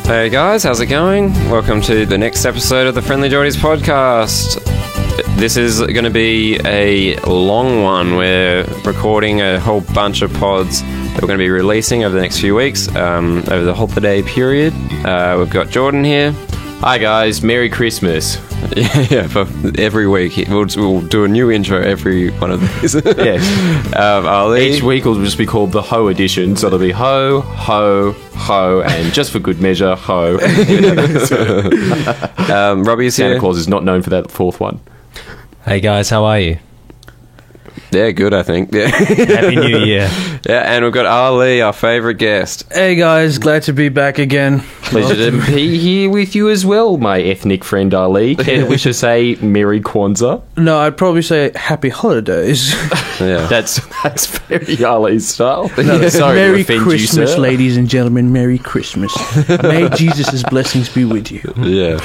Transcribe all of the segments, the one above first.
Hey guys, how's it going? Welcome to the next episode of the Friendly Geordies podcast. This is going to be a long one. We're recording a whole bunch of pods that we're going to be releasing over the next few weeks, over the holiday period. We've got Jordan here. Hi guys, Merry Christmas. Yeah, for every week. We'll do a new intro every one of these. Yes. Ali. Each week will just be called the Ho edition, so it'll be Ho, Ho, Ho, and just for good measure, Ho. Robbie's Santa here. Claus is not known for that fourth one. Hey guys, how are you? Yeah, good, I think. Yeah. Happy New Year. Yeah, and we've got Ali, our favourite guest. Hey guys, glad to be back again. Pleasure to be here with you as well, my ethnic friend Ali. Care to wish us a Merry Kwanzaa? No, I'd probably say happy holidays. Yeah. That's very Ali's style. Sorry to Merry offend Christmas, you, sir. ladies and gentlemen. Merry Christmas. May Jesus' blessings be with you. Yeah.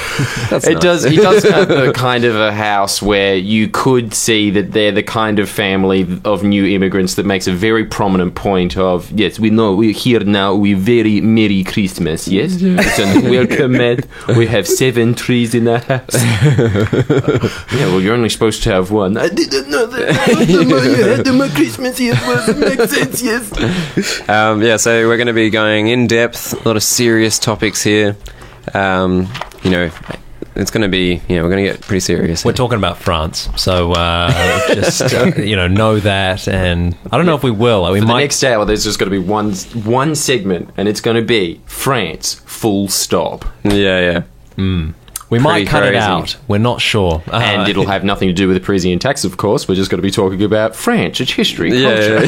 That's It nice. does. He does have a kind of a house where you could see that they're the kind of family of new immigrants that makes a very prominent point of, yes, we know we're here now. We very Merry Christmas. Yes, it's a welcome mat. We have 7 trees in the house. Yeah, well, you're only supposed to have one. I didn't know that. You had them at Christmas. Yes, it makes sense. Yes. Yeah, so we're going to be going in depth, a lot of serious topics here. You know, it's going to be, we're going to get pretty serious. We're talking about France, so just know that, and I don't know if we will. We For the might. next hour, there's just going to be one segment, and it's going to be France, full stop. Yeah. We might pretty cut it crazy. out. We're not sure, And it'll have nothing to do with the Parisian tax, of course. We're just going to be talking about France, its history, culture.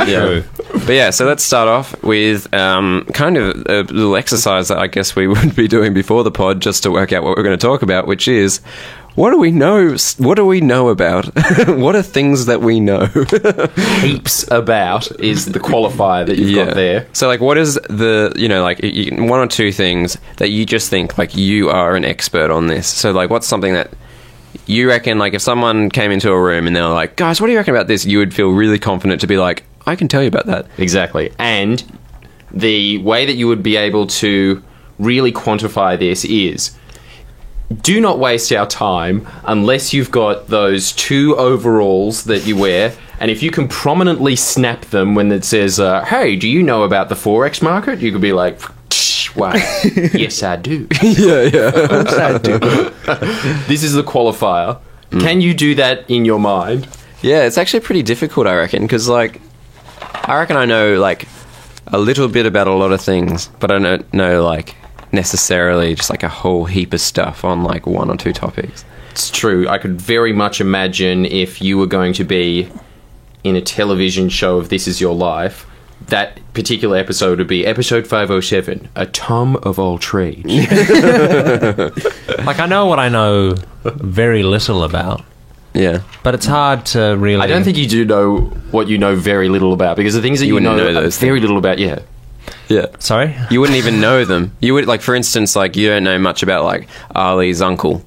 Yeah. But yeah, so let's start off with kind of a little exercise that I guess we would be doing before the pod just to work out what we're going to talk about, which is, what do we know? What do we know about? What are things that we know? Heaps about is the qualifier that you've got there. So, like, what is the, one or two things that you just think, like, you are an expert on this? So, like, what's something that you reckon, like, if someone came into a room and they were like, guys, what do you reckon about this? You would feel really confident to be like, I can tell you about that. Exactly. And the way that you would be able to really quantify this is, do not waste our time unless you've got those 2 overalls that you wear, and if you can prominently snap them when it says, hey, do you know about the Forex market? You could be like, wow, yes, I do. Yes, I do. This is the qualifier. Can you do that in your mind? Yeah, it's actually pretty difficult, I reckon, because, like, I reckon I know, like, a little bit about a lot of things, but I don't know, like, necessarily just, like, a whole heap of stuff on, like, 1 or 2 topics. It's true. I could very much imagine if you were going to be in a television show of This Is Your Life, that particular episode would be episode 507, A Tom of All Trades. like I know what I know very little about, Yeah. but it's hard to really. I don't think you do know what you know very little about, because the things that you wouldn't know know those very little about, yeah. Yeah. Sorry. You wouldn't even know them. You would, like, for instance, like, you don't know much about, like, Ali's uncle.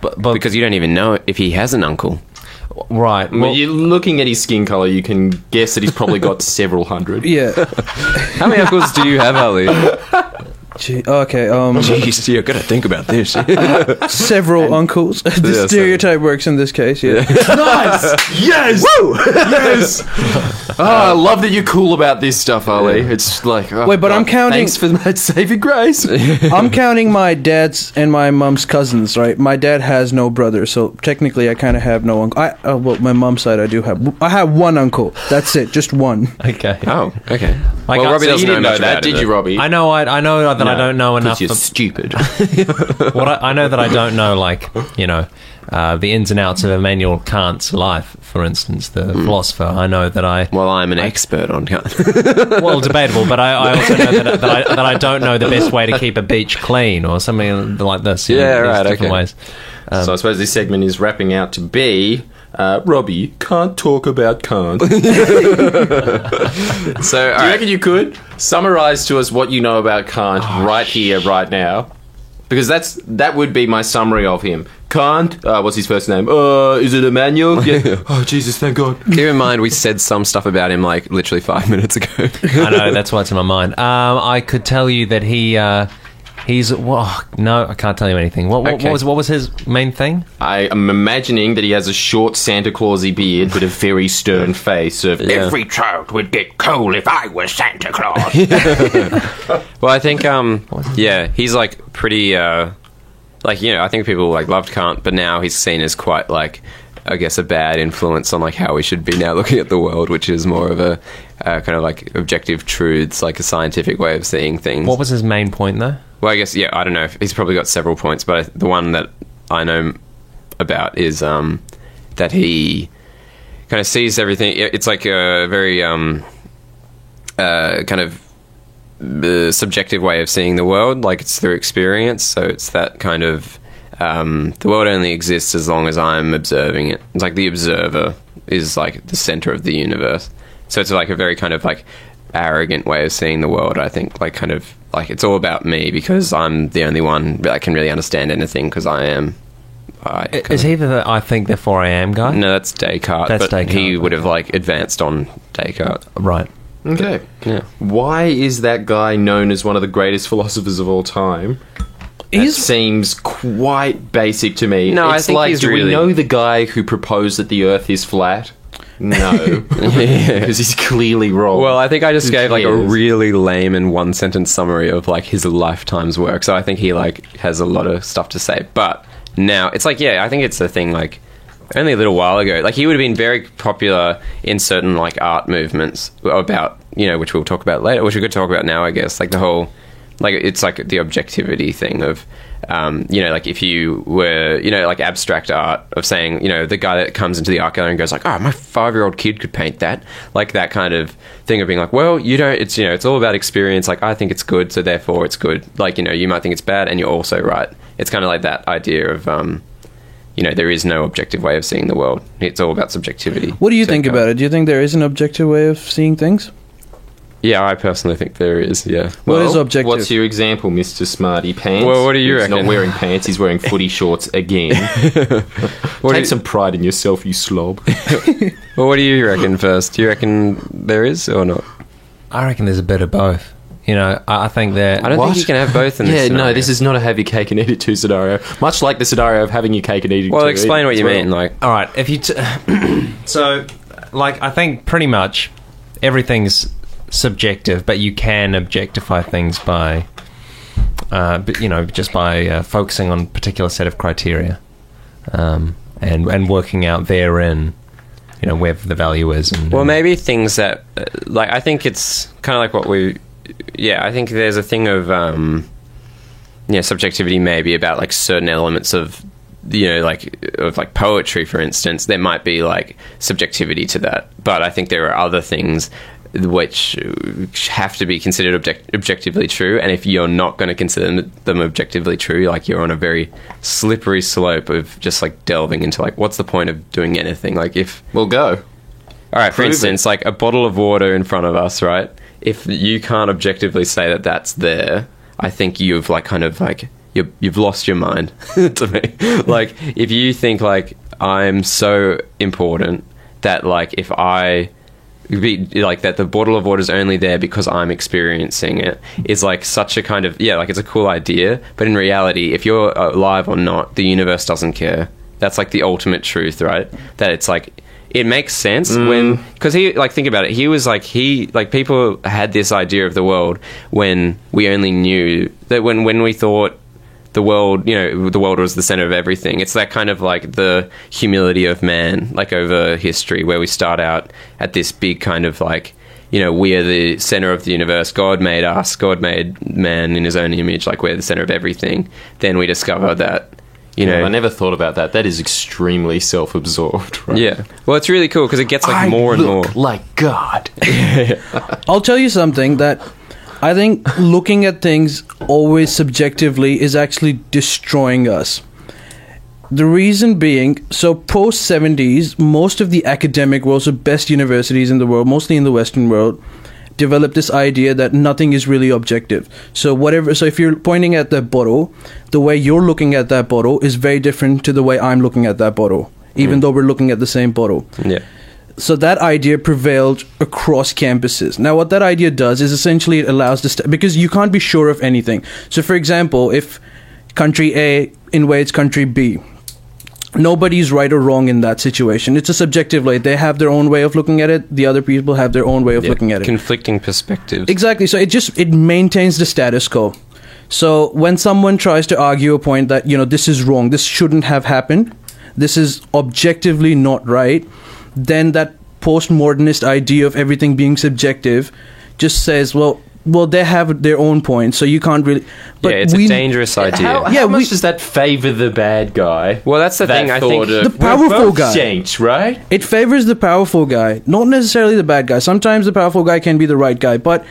But Because you don't even know if he has an uncle. right. Well, Well, you're looking at his skin colour, you can guess that he's probably got several hundred. Yeah. How many uncles do you have, Ali? Okay, Jeez, you're going to think about this. several uncles. The Yeah, stereotype works in this case, yeah. Nice! Yes! Woo! Yes! Oh, I love that you're cool about this stuff, Ali. It's like... oh, Wait, but I'm counting- Thanks for that saving grace. I'm counting my dad's and my mom's cousins, right? My dad has no brother, so technically I kind of have no uncle. Well, my mom's side I do have. I have one uncle. That's it, just one. okay. Oh, okay. Like, well, Robbie So doesn't you know didn't much know that, about did it, you, Robbie? I know. I know that I don't know enough. You're stupid. I know that I don't know, like, the ins and outs of Immanuel Kant's life, for instance, the philosopher. I know that I. Well, I'm an expert on Kant. Well, debatable, but I also know that I don't know the best way to keep a beach clean or something like this. Yeah, these right, different okay. ways. So I suppose this segment is wrapping out to be... Robbie can't talk about Kant. Do So, you reckon you could summarise to us what you know about Kant right here, right now? Because that would be my summary of him. Kant, what's his first name? Is it Emmanuel? Yeah. Oh, Jesus, thank God. Keep in mind, we said some stuff about him like literally 5 minutes ago. I know, that's why it's in my mind. I could tell you that he's... no, I can't tell you anything. What was his main thing? I am imagining that he has a short Santa Clausy beard with a very stern face of every child would get coal if I was Santa Claus. Well, I think, he's like pretty, I think people like loved Kant, but now he's seen as quite like, I guess, a bad influence on like how we should be now looking at the world, which is more of a kind of like objective truths, like a scientific way of seeing things. What was his main point though? Well, I guess, I don't know. He's probably got several points, but the one that I know about is that he kind of sees everything. It's like a very kind of subjective way of seeing the world, like it's through experience. So it's that kind of the world only exists as long as I'm observing it. It's like the observer is like the center of the universe. So it's like a very kind of like arrogant way of seeing the world, I think, like kind of like it's all about me because I'm the only one that can really understand anything because I am. Is he the I think therefore I am guy? No, that's Descartes. That's but Descartes. He would have like advanced on Descartes. Right. Okay. Yeah. Why is that guy known as one of the greatest philosophers of all time? It seems quite basic to me. No, it's I think like, he's do really... we know the guy who proposed that the Earth is flat? No, because he's clearly wrong. Well, I think I just gave like a cares? really lame and one sentence summary of like his lifetime's work. So I think he like has a lot of stuff to say. But now it's like, I think it's a thing like only a little while ago. Like he would have been very popular in certain like art movements about, which we'll talk about later, which we could talk about now, I guess. Like the whole, like it's like the objectivity thing of, like if you were, like abstract art of saying, the guy that comes into the art gallery and goes like, oh, my 5-year-old kid could paint that. Like that kind of thing of being like, well, it's, it's all about experience. Like I think it's good, so therefore it's good. Like, you might think it's bad and you're also right. It's kind of like that idea of, there is no objective way of seeing the world. It's all about subjectivity. What do you think about it? Do you think there is an objective way of seeing things? Yeah, I personally think there is, yeah. What is objective? What's your example, Mr. Smarty Pants? Well, what do you He's reckon? not wearing pants, he's wearing footy shorts again. Take some pride in yourself, you slob. Well, what do you reckon first? Do you reckon there is or not? I reckon there's a bit of both. I think that... I don't think you can have both in this scenario. No, this is not a have your cake and eat it too scenario. Much like the scenario of having your cake and eating it. Well, explain what you mean. Like, all right, if you... So, like, I think pretty much everything's subjective, but you can objectify things by, just by focusing on a particular set of criteria, and working out therein, where the value is. Well, maybe things that, like, I think it's kind of like what we... I think there's a thing of, subjectivity maybe about, like, certain elements of, like poetry, for instance. There might be, like, subjectivity to that. But I think there are other things which have to be considered objectively true. And if you're not going to consider them objectively true, like, you're on a very slippery slope of just, like, delving into, like, what's the point of doing anything? Like, if... We'll go. All right, for instance, like, a bottle of water in front of us, right? If you can't objectively say that that's there, I think you've, like, kind of, like, you've lost your mind to me. Like, if you think, like, I'm so important that, like, if I... like that the bottle of water is only there because I'm experiencing it is like such a kind of like it's a cool idea, but in reality, if you're alive or not, the universe doesn't care. That's like the ultimate truth, right? That it's like it makes sense when, because he, like, think about it, he was like, people had this idea of the world when we only knew that when we thought the world, the world was the center of everything. It's that kind of like the humility of man, like over history, where we start out at this big kind of like, we are the center of the universe. God made us. God made man in his own image. Like, we're the center of everything. Then we discover that, I never thought about that. That is extremely self-absorbed, right? Yeah. Well, it's really cool because it gets like more and more. Like God. I'll tell you something that I think looking at things always subjectively is actually destroying us. The reason being, so post-70s, most of the academic world, so best universities in the world, mostly in the Western world, developed this idea that nothing is really objective. So if you're pointing at that bottle, the way you're looking at that bottle is very different to the way I'm looking at that bottle, even though we're looking at the same bottle. Yeah. So that idea prevailed across campuses. Now, what that idea does is essentially it allows because you can't be sure of anything. So, for example, if country A invades country B, nobody's right or wrong in that situation. It's a subjective way. They have their own way of looking at it. The other people have their own way of looking at it. Conflicting perspectives. Exactly. So it maintains the status quo. So when someone tries to argue a point that, this is wrong, this shouldn't have happened, this is objectively not right, then that postmodernist idea of everything being subjective just says, well, they have their own point, so you can't really. But it's a dangerous idea. How much does that favor the bad guy? Well, that's the thing. I think the powerful guy. Saints, right? It favors the powerful guy, not necessarily the bad guy. Sometimes the powerful guy can be the right guy, but.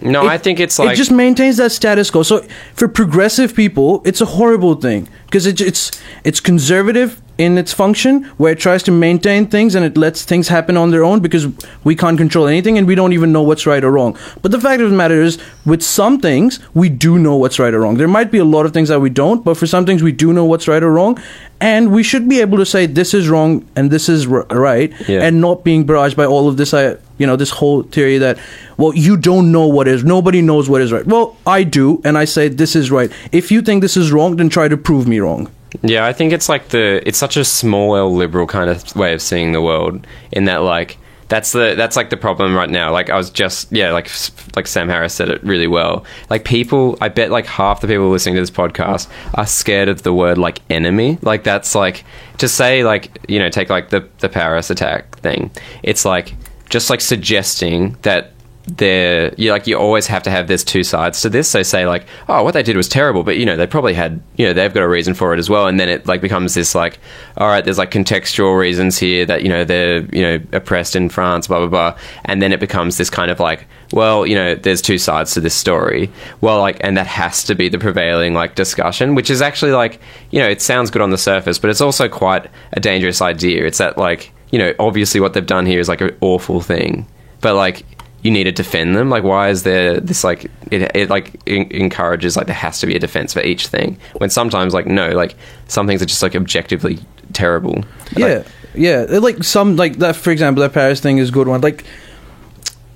No, I think it's like... It just maintains that status quo. So for progressive people, it's a horrible thing because it's conservative in its function, where it tries to maintain things and it lets things happen on their own because we can't control anything and we don't even know what's right or wrong. But the fact of the matter is, with some things, we do know what's right or wrong. There might be a lot of things that we don't, but for some things we do know what's right or wrong. And we should be able to say this is wrong and this is right, and not being barraged by all of this, this whole theory that, well, you don't know what is, nobody knows what is right. Well, I do, and I say this is right. If you think this is wrong, then try to prove me wrong. Yeah, I think it's like it's such a small L liberal kind of way of seeing the world, in that like that's like the problem right now. Like I was just like Sam Harris said it really well. Like people, I bet like half the people listening to this podcast are scared of the word like enemy. Like that's like to say like take like the Paris attack thing. It's like just like suggesting that you always have to have there's two sides to this. So say like, oh, what they did was terrible, but they probably had they've got a reason for it as well, and then it like becomes this like, all right, there's like contextual reasons here that they're oppressed in France, blah blah blah, and then it becomes this kind of like, well, there's two sides to this story. Well, like, and that has to be the prevailing like discussion, which is actually like it sounds good on the surface, but it's also quite a dangerous idea. It's that like obviously what they've done here is like an awful thing, but like you need to defend them. Like, why is there this like it like encourages like there has to be a defense for each thing, when sometimes like no, like some things are just like objectively terrible. Like some like that, for example, that Paris thing is a good one. Like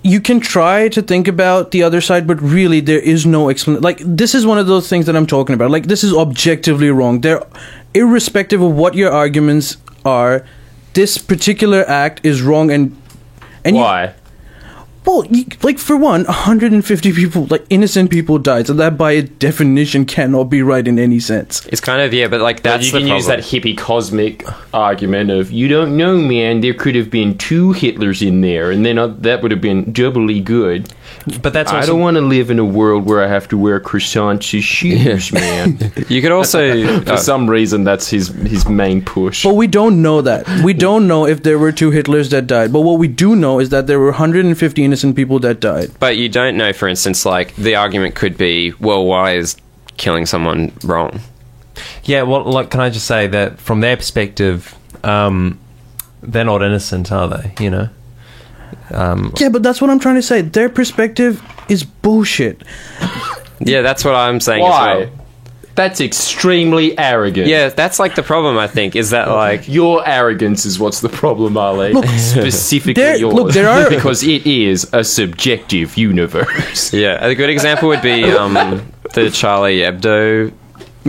you can try to think about the other side, but really there is no explanation. Like this is one of those things that I'm talking about. Like this is objectively wrong. They're irrespective of what your arguments are. This particular act is wrong, and why? Well, like for one, 150 people, like innocent people died, so that by definition cannot be right in any sense. It's kind of but like that's you can use that hippie cosmic argument of you don't know, man. There could have been two Hitlers in there, and then that would have been doubly good. But that's also, I don't want to live in a world where I have to wear croissants as shoes, man. You could also for some reason that's his main push. But we don't know that. We don't know if there were two Hitlers that died. But what we do know is that there were 150 innocent people that died. But you don't know, for instance, like the argument could be, well, why is killing someone wrong? Yeah, well, like, can I just say that from their perspective, they're not innocent, are they? Yeah, but that's what I'm trying to say. Their perspective is bullshit. Yeah, that's what I'm saying Why? as well. That's extremely arrogant. Yeah, that's like the problem, I think, is that like... Your arrogance is what's the problem, Ali. Look, specifically yours. Look, there are... Because it is a subjective universe. Yeah, a good example would be the Charlie Hebdo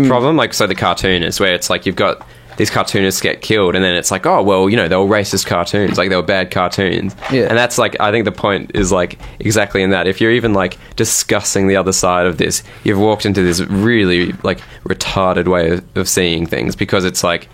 problem. Like, so the cartoonists, where it's like you've got... These cartoonists get killed, and then it's like, oh, well, they were racist cartoons. Like, they were bad cartoons. Yeah. And that's, like, I think the point is, like, exactly in that. If you're even, like, discussing the other side of this, you've walked into this really, like, retarded way of seeing things, because it's, like,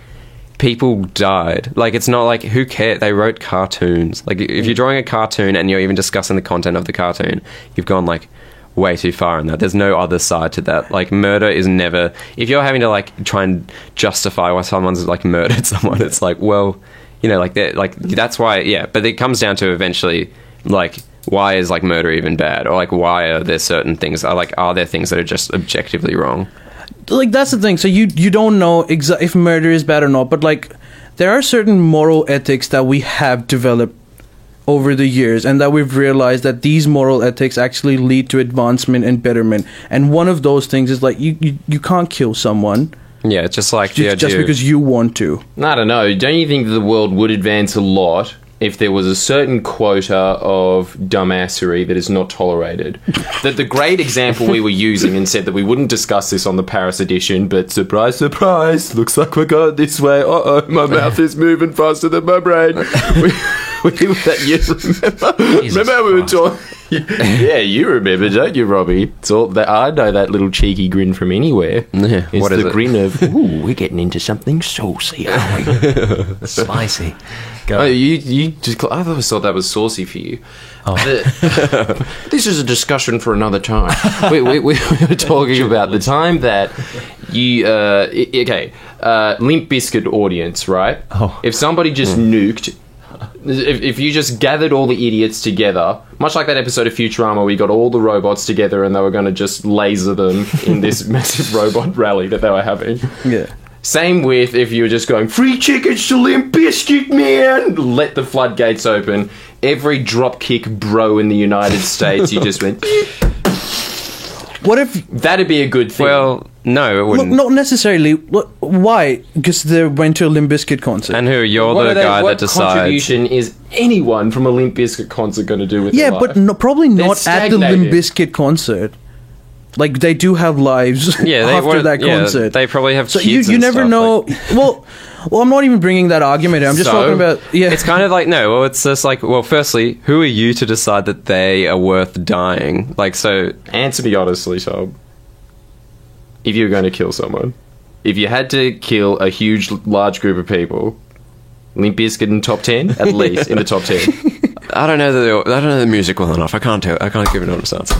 people died. Like, it's not like, who cares? They wrote cartoons. Like, if you're drawing a cartoon and you're even discussing the content of the cartoon, you've gone, like, way too far in that. There's no other side to that. Like, murder is never... If you're having to, like, try and justify why someone's, like, murdered someone, it's like, well, like, that's why, yeah. But it comes down to eventually, like, why is, like, murder even bad? Or, like, why are there certain things... Are there things that are just objectively wrong? Like, that's the thing. So you don't know if murder is bad or not, but, like, there are certain moral ethics that we have developed over the years, and that we've realized that these moral ethics actually lead to advancement and betterment. And one of those things is like you can't kill someone Yeah, just like the just idea. because you want to. I don't know. Don't you think that the world would advance a lot if there was a certain quota of dumbassery that is not tolerated? That the great example we were using and said that we wouldn't discuss this on the Paris edition, but surprise, surprise, looks like we're going this way. Uh-oh, my mouth is moving faster than my brain. That you remember we were talking... Yeah, you remember, don't you, Robbie? It's all that I know, that little cheeky grin from anywhere. Yeah, It's what is the it? grin of, ooh, we're getting into something saucy, aren't we? Spicy. Go. Oh, you just... I always thought that was saucy for you. Oh. This is a discussion for another time. we were talking about the time that you... Limp Bizkit audience, right? Oh. If somebody just nuked... If you just gathered all the idiots together, much like that episode of Futurama where we got all the robots together and they were going to just laser them in this massive robot rally that they were having. Yeah. Same with if you were just going, free tickets to Limp Bizkit, man! Let the floodgates open. Every dropkick bro in the United States, you just went... What if... That'd be a good thing. Well, no, it Look, wouldn't. not necessarily. Why? Because they went to a Limp Bizkit concert. And who? You're what the guy what that decides. contribution is anyone from a Limp Bizkit concert going to do with yeah, their but life? probably not at the Limp stagnated. Bizkit concert. Like, they do have lives Yeah, they after that concert. they probably have So kids. you and never stuff, know. like- Well, I'm not even bringing that argument. I'm just So? talking about It's kind of like no. Well, it's just like well. Firstly, who are you to decide that they are worth dying? Like so. Answer me honestly, Tom. If you were going to kill someone, if you had to kill a huge, large group of people, Limp Bizkit in top 10? At least, in the top 10. I don't know the music well enough. I can't give an honest answer.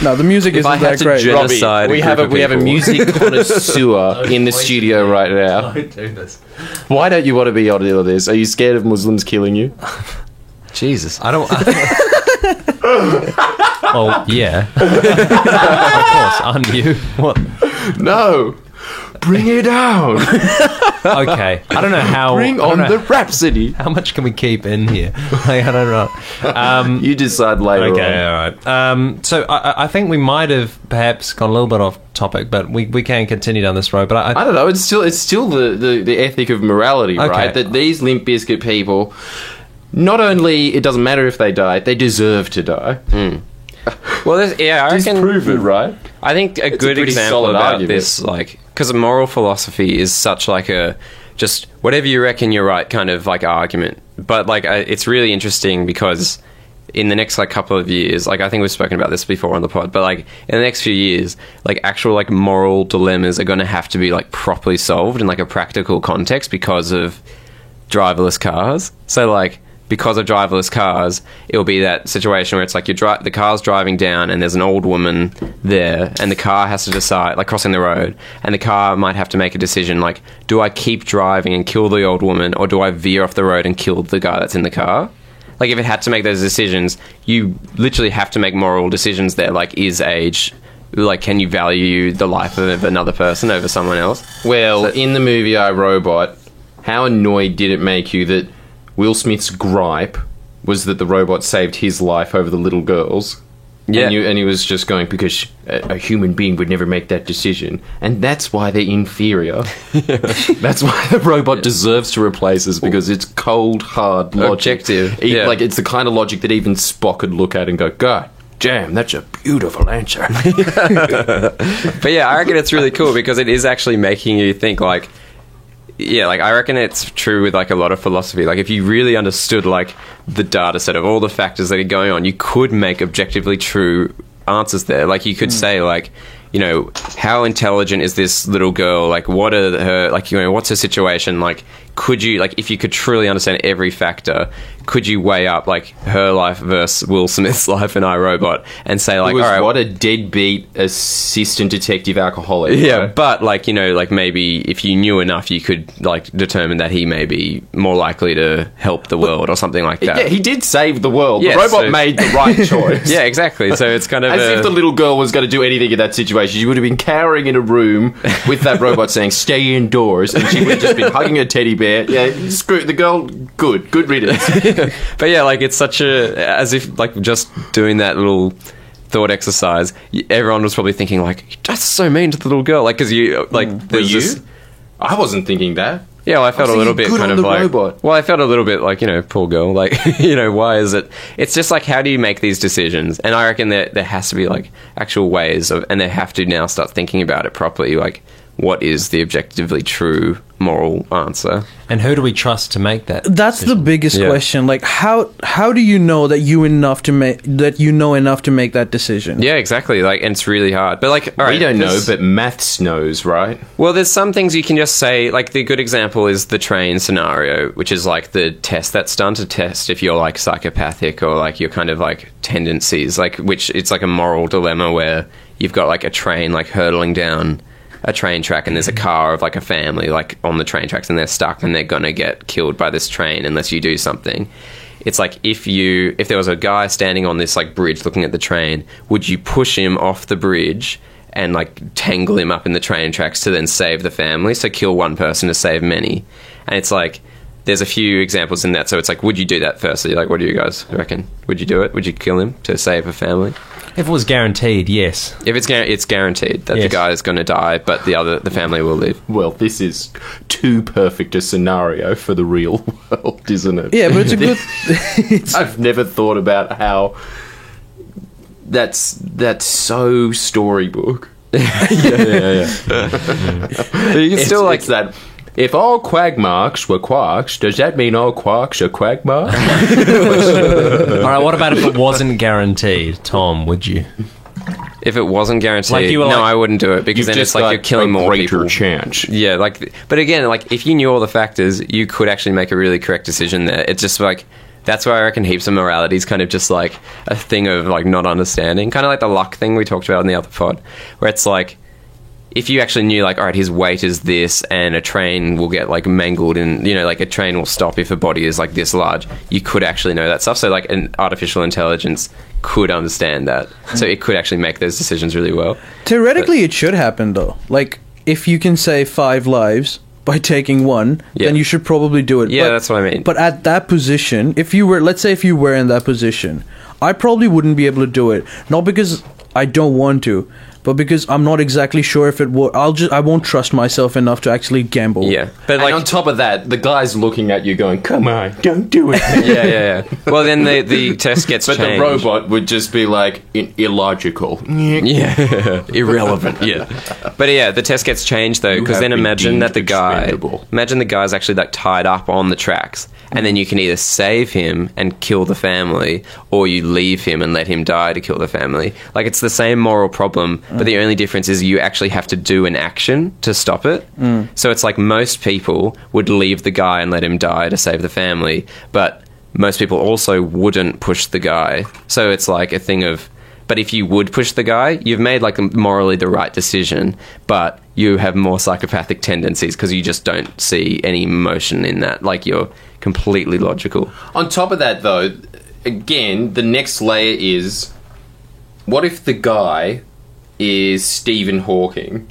no, the music If I isn't had that to great. judge- Genocide we group have of a people. music connoisseur in the studio right now. Don't do this. Why don't you want to be on this? Are you scared of Muslims killing you? Jesus. I don't. Oh yeah. Of course, aren't you? What? No! Bring it down! Okay. I don't know how. Bring I don't on know the Rhapsody! How much can we keep in here? Like, I don't know. You decide later Okay, on. all right. So I think we might have perhaps gone a little bit off topic, but we can continue down this road. But I don't know. It's still the ethic of morality, Okay. right? That these Limp Bizkit people, not only it doesn't matter if they die, they deserve to die. Well, I reckon. Disprove it, right? I think a good pretty example solid about argument. this, like, because moral philosophy is such like a just whatever you reckon you're right kind of like argument. But like, it's really interesting because in the next like couple of years, like I think we've spoken about this before on the pod, but like in the next few years, like actual like moral dilemmas are going to have to be like properly solved in like a practical context because of driverless cars. So like, because of driverless cars, it'll be that situation where it's like the car's driving down and there's an old woman there and the car has to decide, like crossing the road, and the car might have to make a decision like, do I keep driving and kill the old woman, or do I veer off the road and kill the guy that's in the car? Like if it had to make those decisions, you literally have to make moral decisions there, like is age, like can you value the life of another person over someone else? Well, in the movie I, Robot, how annoyed did it make you that Will Smith's gripe was that the robot saved his life over the little girl's? Yeah. And he was just going, because a human being would never make that decision. And that's why they're inferior. That's why the robot deserves to replace us, because it's cold, hard logic. Objective, yeah. Like, it's the kind of logic that even Spock could look at and go, God damn, that's a beautiful answer. But yeah, I reckon it's really cool because it is actually making you think like, yeah, like I reckon it's true with like a lot of philosophy. Like if you really understood like the data set of all the factors that are going on, you could make objectively true answers there. Like you could say like, you know, how intelligent is this little girl? Like what are her, like, you know, what's her situation? Like could you, like if you could truly understand every factor, could you weigh up like her life versus Will Smith's life in iRobot and say like, It was all right, what a deadbeat assistant detective alcoholic. yeah, right? but like, you know, like maybe if you knew enough, you could like determine that he may be more likely to help the world or something like that. Yeah, he did save the world. Yeah, the robot so- made the right choice. Yeah, exactly. So it's kind of As if the little girl was going to do anything in that situation. She would have been cowering in a room with that robot saying, stay indoors, and she would have just been hugging her teddy bear man. Yeah, screw the girl. Good riddance. But yeah, like it's such as if like just doing that little thought exercise, everyone was probably thinking like, that's so mean to the little girl. Like, because you like, Were there's you? this- I wasn't thinking that. Yeah, well, I felt I was a little thinking bit good kind on of the like, robot. well, I felt a little bit like, poor girl, like, why is it? It's just like, how do you make these decisions? And I reckon there has to be like actual ways of, and they have to now start thinking about it properly, like, what is the objectively true moral answer? And who do we trust to make that? That's the biggest Yeah. question. Like, how do you know that you know enough to make that decision? Yeah, exactly. Like, and it's really hard. But like, all right, We don't know, there's- but maths knows, right? Well, there's some things you can just say, like the good example is the train scenario, which is like the test that's done to test if you're like psychopathic or like your kind of like tendencies, like which it's like a moral dilemma where you've got like a train like hurtling down a train track and there's a car of like a family like on the train tracks and they're stuck and they're gonna get killed by this train unless you do something. It's like if there was a guy standing on this like bridge looking at the train, would you push him off the bridge and like tangle him up in the train tracks to then save the family? So kill one person to save many. And it's like there's a few examples in that. So it's like, would you do that firstly? Like, what do you guys reckon? Would you do it? Would you kill him to save a family? If it was guaranteed, yes. If it's guaranteed that the Yes. guy is going to die, but the family will live. Well, this is too perfect a scenario for the real world, isn't it? Yeah, but it's a good. I've never thought about how that's so storybook. But you can still like It's that. If all quagmarks were quarks, does that mean all quarks are quagmarks? All right, what about if it wasn't guaranteed? Tom, would you? if it wasn't guaranteed. Like you were no, like- I wouldn't do it because then it's like you're killing more greater people. chance. Yeah, like, but again, like if you knew all the factors, you could actually make a really correct decision there. It's just like that's why I reckon heaps of morality is kind of just like a thing of like not understanding, kind of like the luck thing we talked about in the other pod, where it's like if you actually knew like, all right, his weight is this, and a train will get like mangled, and you know, like a train will stop if a body is like this large. You could actually know that stuff. So like an artificial intelligence could understand that, so it could actually make those decisions really well. Theoretically, it should happen though. Like, if you can save 5 lives by taking one, Yeah. then you should probably do it. Yeah, But- that's what I mean. But at that position, if you were, let's say, if you were in that position, I probably wouldn't be able to do it. Not because I don't want to, but because I'm not exactly sure if it will. I won't trust myself enough to actually gamble. Yeah, but And like on top of that, the guy's looking at you going, come on, don't do it. yeah. Well, then the test gets But changed. the robot would just be like, illogical. Yeah, irrelevant. Yeah, but yeah, the test gets changed though, You because have then been imagine deemed that the expendable. guy's actually like tied up on the tracks, and then you can either save him and kill the family, or you leave him and let him die to kill the family. Like it's the same moral problem, but the only difference is you actually have to do an action to stop it. So it's like most people would leave the guy and let him die to save the family, but most people also wouldn't push the guy. So it's like a thing of, but if you would push the guy, you've made like morally the right decision, but you have more psychopathic tendencies because you just don't see any emotion in that. Like you're completely logical. On top of that, though, again, the next layer is, what if the guy is Stephen Hawking?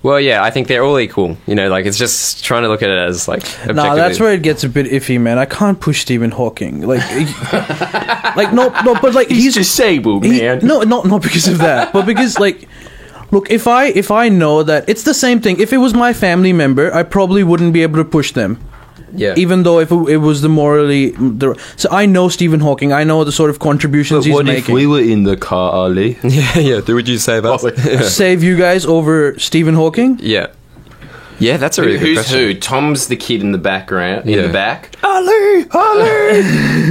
Well, yeah, I think they're all equal. You know, like it's just trying to look at it as like objectively. Nah, that's where it gets a bit iffy, man. I can't push Stephen Hawking. Like, no, but like He's disabled, man. No, not because of that, but because like, look, if I know that it's the same thing. If it was my family member, I probably wouldn't be able to push them. Yeah. Even though if it was so I know Stephen Hawking, I know the sort of contributions he's making. were in the car, Ali? yeah. Would you save us? Save you guys over Stephen Hawking? Yeah. Yeah, that's a really good Who's question. who? Tom's the kid in the background. In Yeah. the back. Ali,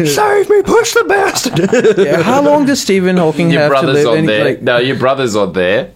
save me, push the bastard. Yeah, how long does Stephen Hawking Your have to brother's live? on And, there. like, No, your brother's on there.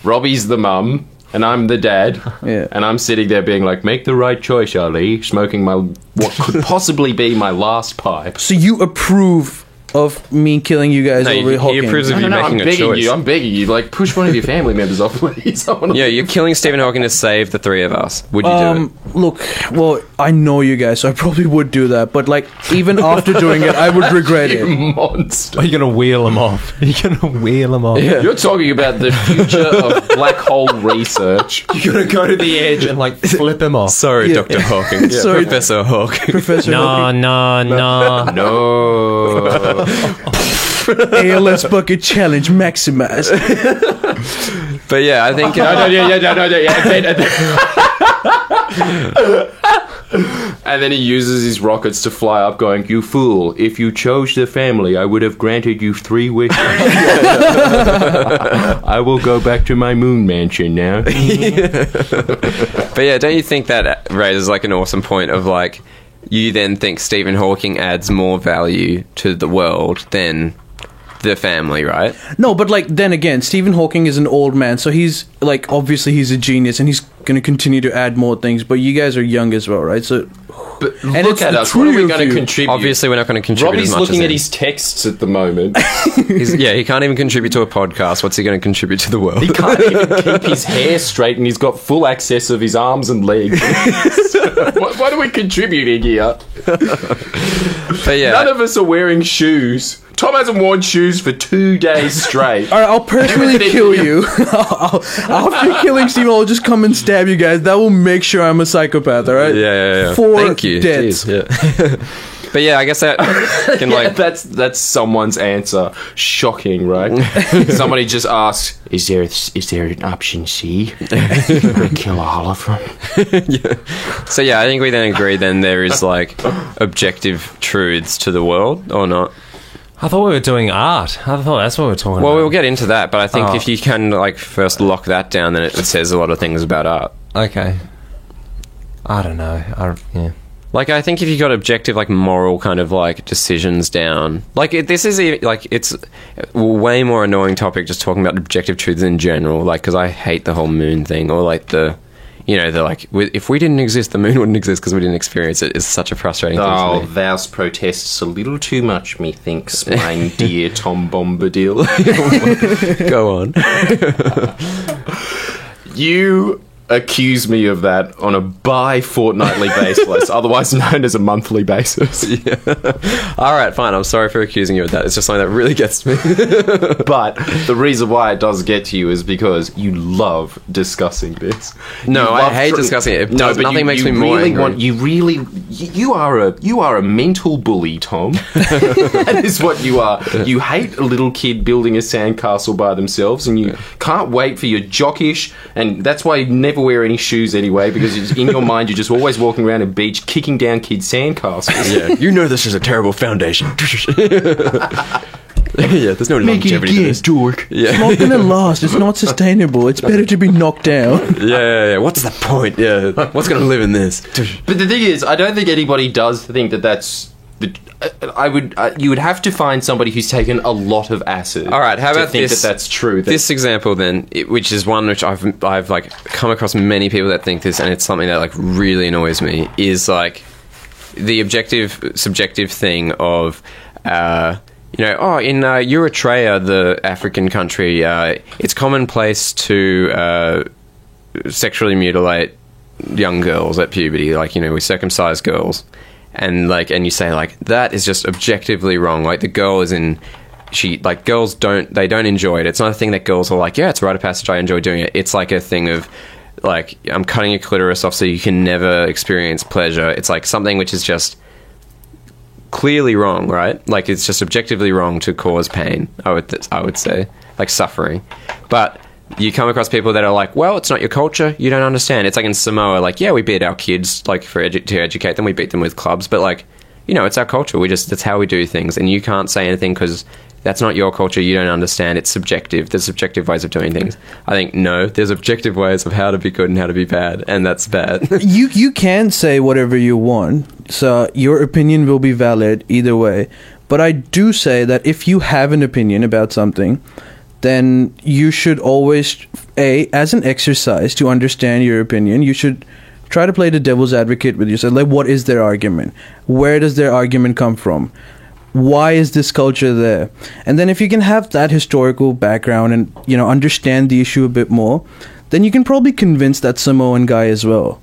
Robbie's the mum, and I'm the dad. Yeah. And I'm sitting there being like, make the right choice, Ali. Smoking what could possibly be my last pipe. So you approve of me killing you guys No, over he Hawking. approves of you I'm making a begging choice. you. I'm begging you. Like, push one of your family members off, please. I wanna Yeah, you're killing Stephen Hawking to save the three of us. Would you do it? Look, well, I know you guys, so I probably would do that. But like, even after doing it, I would regret You it. monster. Are you going to wheel them off? You're going to wheel them off. You're talking about the future of black hole research. You're going to go to the edge and like flip him off. Sorry, Yeah. Dr. Hawking. Sorry. Professor Hawking. Professor Hawking. No. No. ALS bucket challenge maximized. But yeah, I think... And then he uses his rockets to fly up, going, "You fool! If you chose the family, I would have granted you 3 wishes. I will go back to my moon mansion now." But yeah, don't you think that raises like an awesome point of like, you then think Stephen Hawking adds more value to the world than the family, right? No, but like then again, Stephen Hawking is an old man, so he's like obviously he's a genius and he's gonna continue to add more things. But you guys are young as well, right? So, But And look it's at the us. What are we three going of to you. contribute? Obviously, we're not going to contribute Robbie's as much looking as at him. his texts at the moment. Yeah, he can't even contribute to a podcast. What's he going to contribute to the world? He can't even keep his hair straight, and he's got full access of his arms and legs. What are we contributing here? But yeah, None of us are wearing shoes. Tom hasn't worn shoes for 2 days straight. all right, I'll personally kill you. After killing Stephen, I'll just come and stab you guys. That will make sure I'm a psychopath. All right? yeah. For Thank you. deaths. Jeez, yeah. But yeah, I guess that can Yeah, like... that's someone's answer. Shocking, right? Somebody just asks, "Is there an option C? Can I kill all of them?" So yeah, I think we then agree then there is like objective truths to the world, or not? I thought we were doing art. I thought that's what we were talking Well, about. we'll get into that, but I think Oh. if you can like first lock that down, then it says a lot of things about art. Okay. I don't know. Yeah. Like, I think if you got objective, like, moral kind of, like, decisions down... Like, this is, like, it's a way more annoying topic just talking about objective truths in general, like, because I hate the whole moon thing, or, like, the... You know, the, like, if we didn't exist, the moon wouldn't exist because we didn't experience it. It's such a frustrating thing Oh, to me. thous protests a little too much, methinks, mine dear Tom Bombadil. Go on. You accuse me of that on a bi-fortnightly basis, otherwise known as a monthly basis. All right, fine. I'm sorry for accusing you of that. It's just something that really gets to me. But the reason why it does get to you is because you love discussing this. No, You I love hate discussing it. It does- but nothing makes me more really angry. You are a mental bully, Tom. That is what you are. You hate a little kid building a sandcastle by themselves, and you can't wait for your jockish, and that's why you never wear any shoes anyway, because it's, in your mind you're just always walking around a beach kicking down kids' sandcastles. Yeah, you know this is a terrible foundation. Yeah, there's no longevity to this. dork. Yeah. It's not gonna last. It's not sustainable. It's better to be knocked down. Yeah. What's the point? Yeah. What's going to live in this? But the thing is, I don't think anybody does think that that's. You would have to find somebody who's taken a lot of acid. All right, how to about think this? that that's true? That This example, then, which is one which I've like come across many people that think this, and it's something that like really annoys me, is like the subjective thing of, you know, in Eritrea, the African country, it's commonplace to sexually mutilate young girls at puberty. Like, you know, we circumcise girls. And you say like that is just objectively wrong. Like the girl is girls don't enjoy it. It's not a thing that girls are like, yeah, it's a rite of passage, I enjoy doing it. It's like a thing of like, I'm cutting your clitoris off so you can never experience pleasure. It's like something which is just clearly wrong, right? Like it's just objectively wrong to cause pain. I would say, like suffering. But you come across people that are like, well, it's not your culture, you don't understand. It's like in Samoa, like, yeah, we beat our kids, like, to educate them, we beat them with clubs, but, like, you know, it's our culture, that's how we do things, and you can't say anything because that's not your culture, you don't understand, it's subjective, there's subjective ways of doing things. I think, no, there's objective ways of how to be good and how to be bad, and that's bad. You can say whatever you want, so your opinion will be valid either way. But I do say that if you have an opinion about something, then you should always, as an exercise to understand your opinion, you should try to play the devil's advocate with yourself. Like, what is their argument? Where does their argument come from? why is this culture there? And then if you can have that historical background and, you know, understand the issue a bit more, then you can probably convince that Samoan guy as well.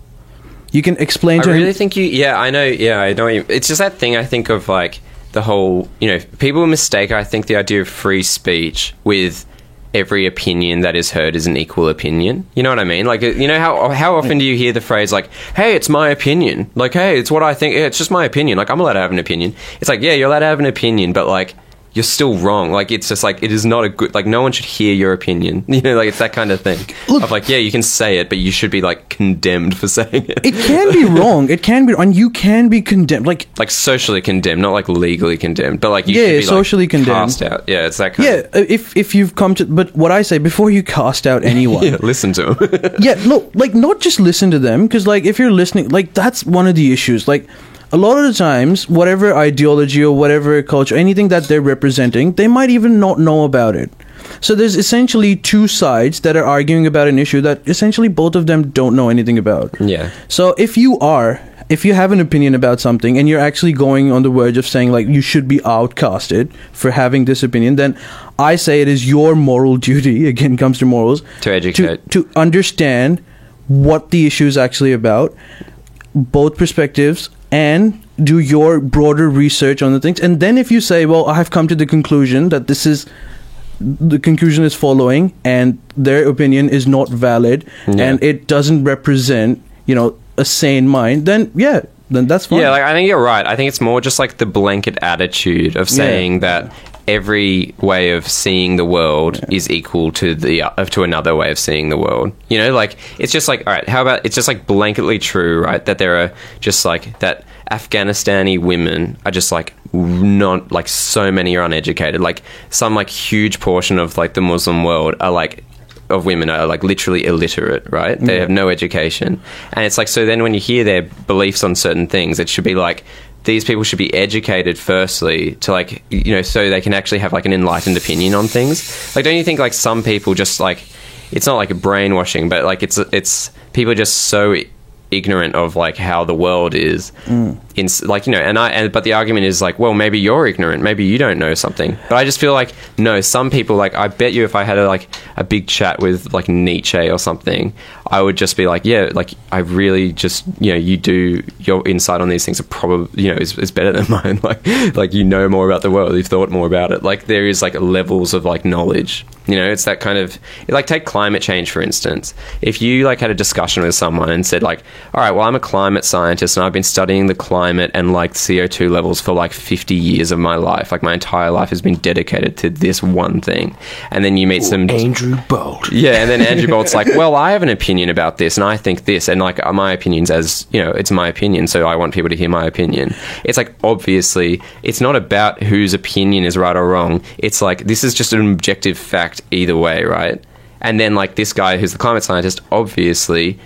You can explain to I really him. think I know. It's just that thing I think of, like, the whole, you know, people mistake, I think, the idea of free speech with every opinion that is heard is an equal opinion. You know what I mean? Like, you know, how often do you hear the phrase, like, hey, it's my opinion. Like, hey, it's what I think. Yeah, it's just my opinion. Like, I'm allowed to have an opinion. It's like, yeah, you're allowed to have an opinion, but, like, you're still wrong. Like, it's just like, it is not a good, like, no one should hear your opinion. You know, like, it's that kind of thing. Look, of like, yeah, you can say it, but you should be, like, condemned for saying it. It can be wrong. It can be, and you can be condemned. Like Socially condemned, not like legally condemned, but like you Yeah, should be socially like condemned. cast out. Yeah, it's that kind yeah, of. if you've come to, but what I say, before you cast out anyone, Yeah, listen to him. yeah, no, like, not just listen to them, because, like, if you're listening, like, that's one of the issues. Like, a lot of the times, whatever ideology or whatever culture, anything that they're representing, they might even not know about it. So there's essentially two sides that are arguing about an issue that essentially both of them don't know anything about. Yeah. So if you have an opinion about something and you're actually going on the verge of saying, like, you should be outcasted for having this opinion, then I say it is your moral duty, again, comes to morals, To educate. to understand what the issue is actually about, both perspectives, and do your broader research on the things. And then if you say, well, I have come to the conclusion that the conclusion is following and their opinion is not valid and it doesn't represent, you know, a sane mind, then that's fine. Yeah, like, I think you're right. I think it's more just like the blanket attitude of saying that every way of seeing the world is equal to to another way of seeing the world. You know, like, it's just like, all right, how about it's just like blanketly true, right? That there are just like that Afghanistani women are just like not, like, so many are uneducated. Like, some like huge portion of like the Muslim world are like, of women are like literally illiterate, right? They have no education. And it's like, so then when you hear their beliefs on certain things, it should be like, these people should be educated firstly to, like, you know, so they can actually have like an enlightened opinion on things. Like, don't you think like some people just like, it's not like a brainwashing, but like it's people are just so ignorant of like how the world is in, like, you know, but the argument is like, well, maybe you're ignorant, maybe you don't know something. But I just feel like, no, some people, like, I bet you if I had a big chat with like Nietzsche or something, I would just be like, yeah, like, I really just, you know, your insight on these things are probably, you know, is better than mine. Like you know more about the world, you've thought more about it. Like, there is like levels of like knowledge, you know. It's that kind of, like, take climate change for instance. If you like had a discussion with someone and said like, all right, well, I'm a climate scientist and I've been studying the climate and like CO2 levels for like 50 years of my life, like my entire life has been dedicated to this one thing, and then you meet some Andrew Bolt. Yeah, and then Andrew Bolt's like, well, I have an opinion about this and I think this, and like my opinion's, as you know, it's my opinion, so I want people to hear my opinion. It's like, obviously it's not about whose opinion is right or wrong, it's like, this is just an objective fact either way, right? And then like this guy who's the climate scientist obviously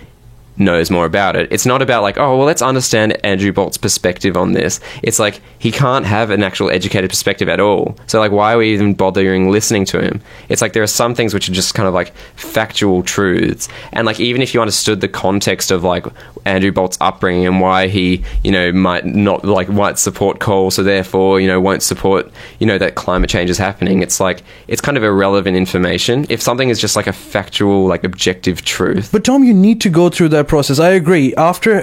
knows more about it. It's not about like, oh, well, let's understand Andrew Bolt's perspective on this. It's like, he can't have an actual educated perspective at all. So like, why are we even bothering listening to him? It's like, there are some things which are just kind of like factual truths. And like, even if you understood the context of like Andrew Bolt's upbringing and why he, you know, might support coal, so therefore, you know, won't support, you know, that climate change is happening. It's like, it's kind of irrelevant information. If something is just like a factual, like objective truth. But Tom, you need to go through that process. I agree. After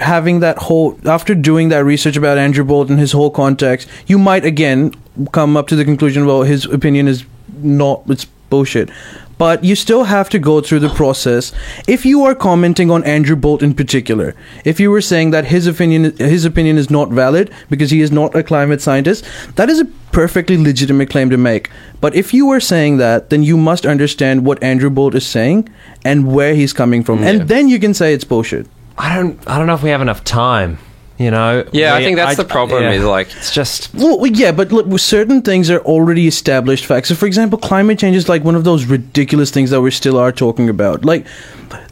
doing that research about Andrew Bolt and his whole context, you might again come up to the conclusion, well, his opinion is not, it's bullshit. But you still have to go through the process. If you are commenting on Andrew Bolt in particular, if you were saying that his opinion is not valid because he is not a climate scientist, that is a perfectly legitimate claim to make. But if you were saying that, then you must understand what Andrew Bolt is saying and where he's coming from, and then you can say it's bullshit. I don't know if we have enough time. You know, yeah, I think that's the problem. Is like, it's just, well, yeah, but look, certain things are already established facts. So, for example, climate change is like one of those ridiculous things that we still are talking about. Like,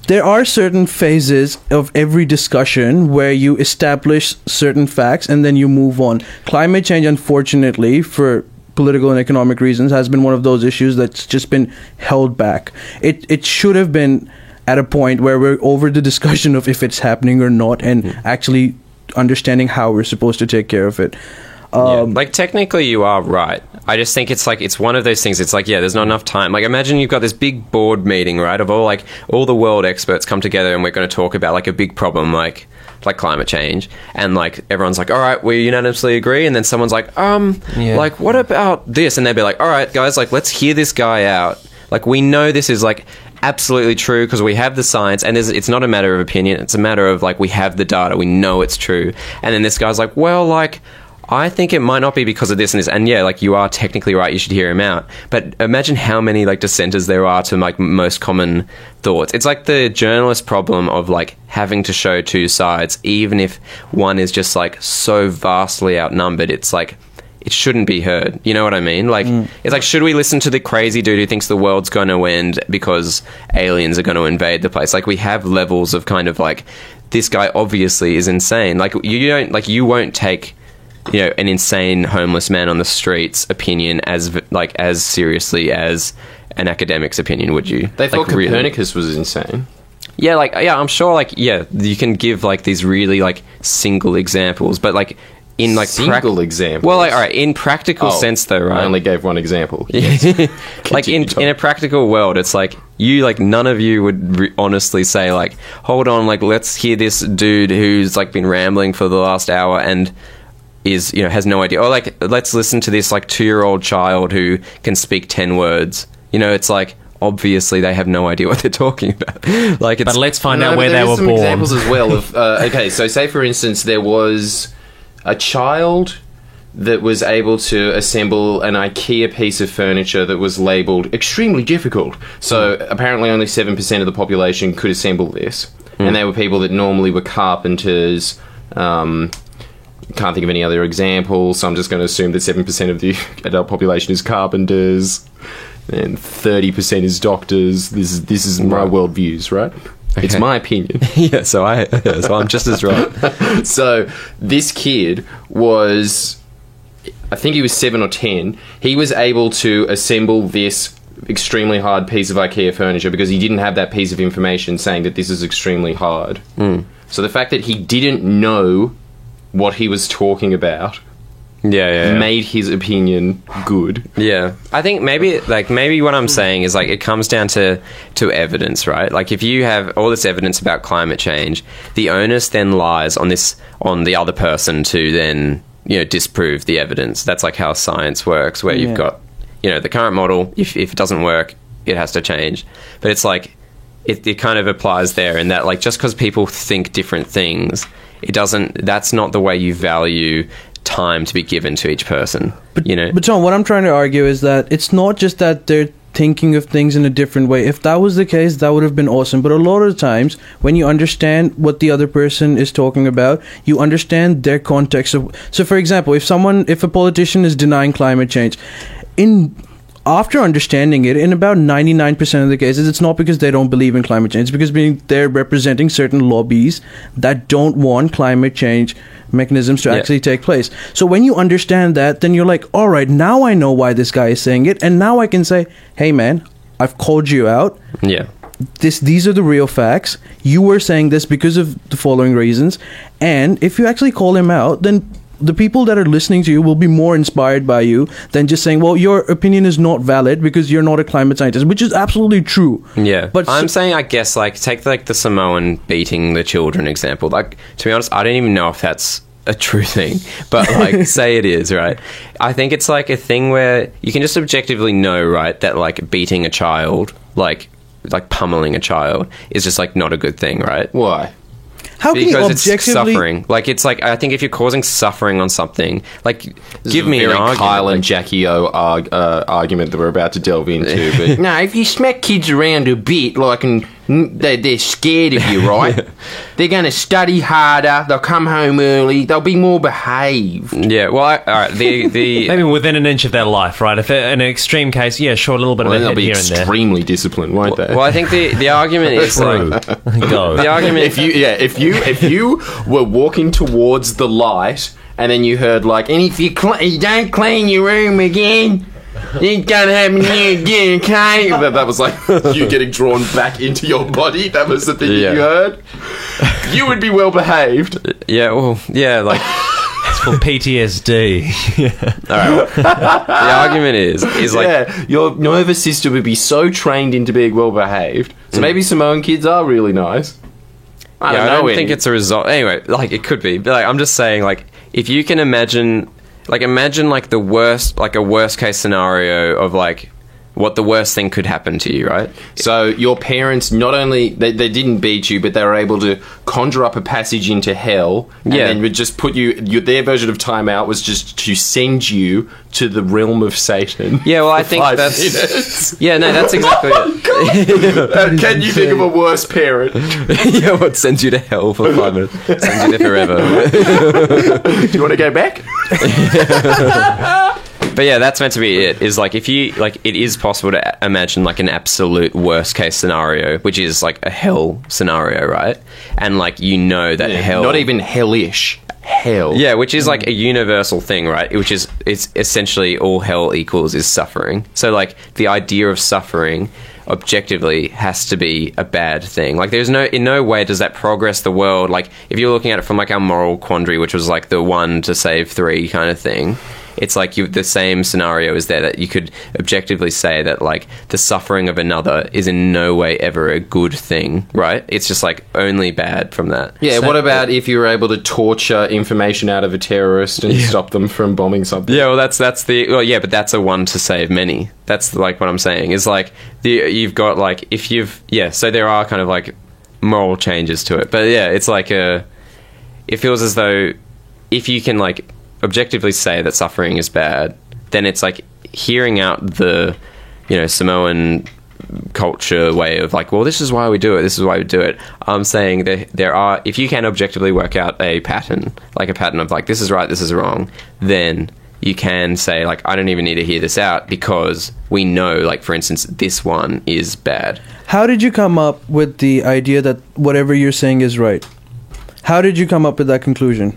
there are certain phases of every discussion where you establish certain facts and then you move on. Climate change, unfortunately, for political and economic reasons, has been one of those issues that's just been held back. It should have been at a point where we're over the discussion of if it's happening or not, and actually understanding how we're supposed to take care of it. Like, technically you are right. I just think it's like, it's one of those things. It's like, yeah, there's not enough time. Like, imagine you've got this big board meeting, right, of all the world experts come together, and we're going to talk about like a big problem like climate change, and like everyone's like, all right, we unanimously agree, and then someone's like, like, what about this? And they'd be like, all right, guys, like, let's hear this guy out. Like, we know this is like absolutely true because we have the science, and it's not a matter of opinion, it's a matter of like, we have the data, we know it's true. And then this guy's like, well, like, I think it might not be because of this and this. And yeah, like, you are technically right, you should hear him out. But imagine how many like dissenters there are to like most common thoughts. It's like the journalist problem of like having to show two sides, even if one is just like so vastly outnumbered. It's like, it shouldn't be heard. You know what I mean? Like, it's like, should we listen to the crazy dude who thinks the world's going to end because aliens are going to invade the place? Like, we have levels of kind of like, this guy obviously is insane. Like, you won't take, you know, an insane homeless man on the street's opinion as seriously as an academic's opinion, would you? They thought like, Copernicus was insane. Yeah, like, yeah, I'm sure, like, yeah, you can give like these really like single examples, but like in like single examples. Well, like, all right, in practical sense, though, right? I only gave one example. Like in a practical world, it's like none of you would honestly say like, hold on, like, let's hear this dude who's like been rambling for the last hour and is, you know, has no idea. Or like, let's listen to this like 2-year-old child who can speak 10 words. You know, it's like, obviously they have no idea what they're talking about. Like, it's, but let's find out where there they were some born. Examples as well of okay, so say for instance there was a child that was able to assemble an IKEA piece of furniture that was labelled extremely difficult. So apparently only 7% of the population could assemble this, and they were people that normally were carpenters. Can't think of any other examples, so I'm just going to assume that 7% of the adult population is carpenters, and 30% is doctors. This is my worldviews, right? Okay. It's my opinion. Yeah, so I'm just as right. So this kid was, I think he was 7 or 10. He was able to assemble this extremely hard piece of IKEA furniture because he didn't have that piece of information saying that this is extremely hard. So the fact that he didn't know what he was talking about made his opinion good. Yeah. I think maybe what I'm saying is like, it comes down to evidence, right? Like, if you have all this evidence about climate change, the onus then lies on the other person to then, you know, disprove the evidence. That's like how science works, where you've got, you know, the current model, if it doesn't work, it has to change. But it's like, it kind of applies there, in that, like, just because people think different things, that's not the way you value time to be given to each person. But, you know? But Tom, what I'm trying to argue is that it's not just that they're thinking of things in a different way. If that was the case, that would have been awesome. But a lot of the times, when you understand what the other person is talking about, you understand their context. So for example, if a politician is denying climate change, after understanding it, in about 99% of the cases, it's not because they don't believe in climate change. It's because they're representing certain lobbies that don't want climate change mechanisms to actually take place. So when you understand that, then you're like, all right, now I know why this guy is saying it. And now I can say, hey, man, I've called you out. Yeah. These are the real facts. You were saying this because of the following reasons. And if you actually call him out, then the people that are listening to you will be more inspired by you than just saying, well, your opinion is not valid because you're not a climate scientist, which is absolutely true. Yeah. But I'm saying, I guess, like, take like the Samoan beating the children example. Like, to be honest, I don't even know if that's a true thing, but like, say it is, right? I think it's like a thing where you can just objectively know, right, that like beating a child, like pummeling a child, is just like not a good thing, right? Why? How can you objectively... it's suffering. Like, it's like, I think if you're causing suffering on something, like, give me an argument. Kyle and Jackie O argument that we're about to delve into. But no, if you smack kids around a bit, like, and they're scared of you, right? They're going to study harder. They'll come home early. They'll be more behaved. Yeah. Well, all right. The maybe within an inch of their life, right? If in an extreme case, yeah, sure, a little bit of a head here and there. They'll be extremely disciplined, won't they? Well, I think the argument is like, the argument. If you were walking towards the light and then you heard like, and if you don't clean your room again, it's gonna happen again, okay? That was like you getting drawn back into your body. That was the thing that you heard. You would be well behaved. Yeah, well, yeah, like, For PTSD. All right. The argument is like, yeah, your nervous system would be so trained into being well behaved. So maybe Samoan kids are really nice. I don't think it's a result. Anyway, like it could be, but like, I'm just saying, like, if you can imagine like the worst, like a worst case scenario of like what the worst thing could happen to you, right? So your parents not only they didn't beat you, but they were able to conjure up a passage into hell, and then would just put you. Their version of Time Out was just to send you to the realm of Satan. Yeah, well, I think that's minutes. Yeah, no, that's exactly it. Can you think of a worse parent? Yeah, what sends you to hell for 5 minutes? Sends you there forever. Do you want to go back? But yeah, that's meant to be it. Is like if you like, it is possible to imagine like an absolute worst case scenario, which is like a hell scenario, right? And like that hell, not even hellish. Hell. Yeah, which is like a universal thing, right? Which is it's essentially all hell equals is suffering. So like the idea of suffering objectively has to be a bad thing. Like there's in no way does that progress the world. Like if you're looking at it from like our moral quandary, which was like the 1 to save 3 kind of thing, it's like the same scenario is there, that you could objectively say that like the suffering of another is in no way ever a good thing, right? It's just like only bad from that. Yeah, what about if you were able to torture information out of a terrorist and stop them from bombing something? Yeah, well but that's a 1 to save many. That's like what I'm saying is like you've got like so there are kind of like moral changes to it, but yeah, it's like it feels as though if you can like objectively say that suffering is bad, then it's like hearing out the Samoan culture way of like, well, this is why we do it. I'm saying that there are, if you can objectively work out a pattern of like this is right, this is wrong, then you can say like, I don't even need to hear this out because we know, like for instance, this one is bad. How did you come up with the idea that whatever you're saying is right? How did you come up with that conclusion?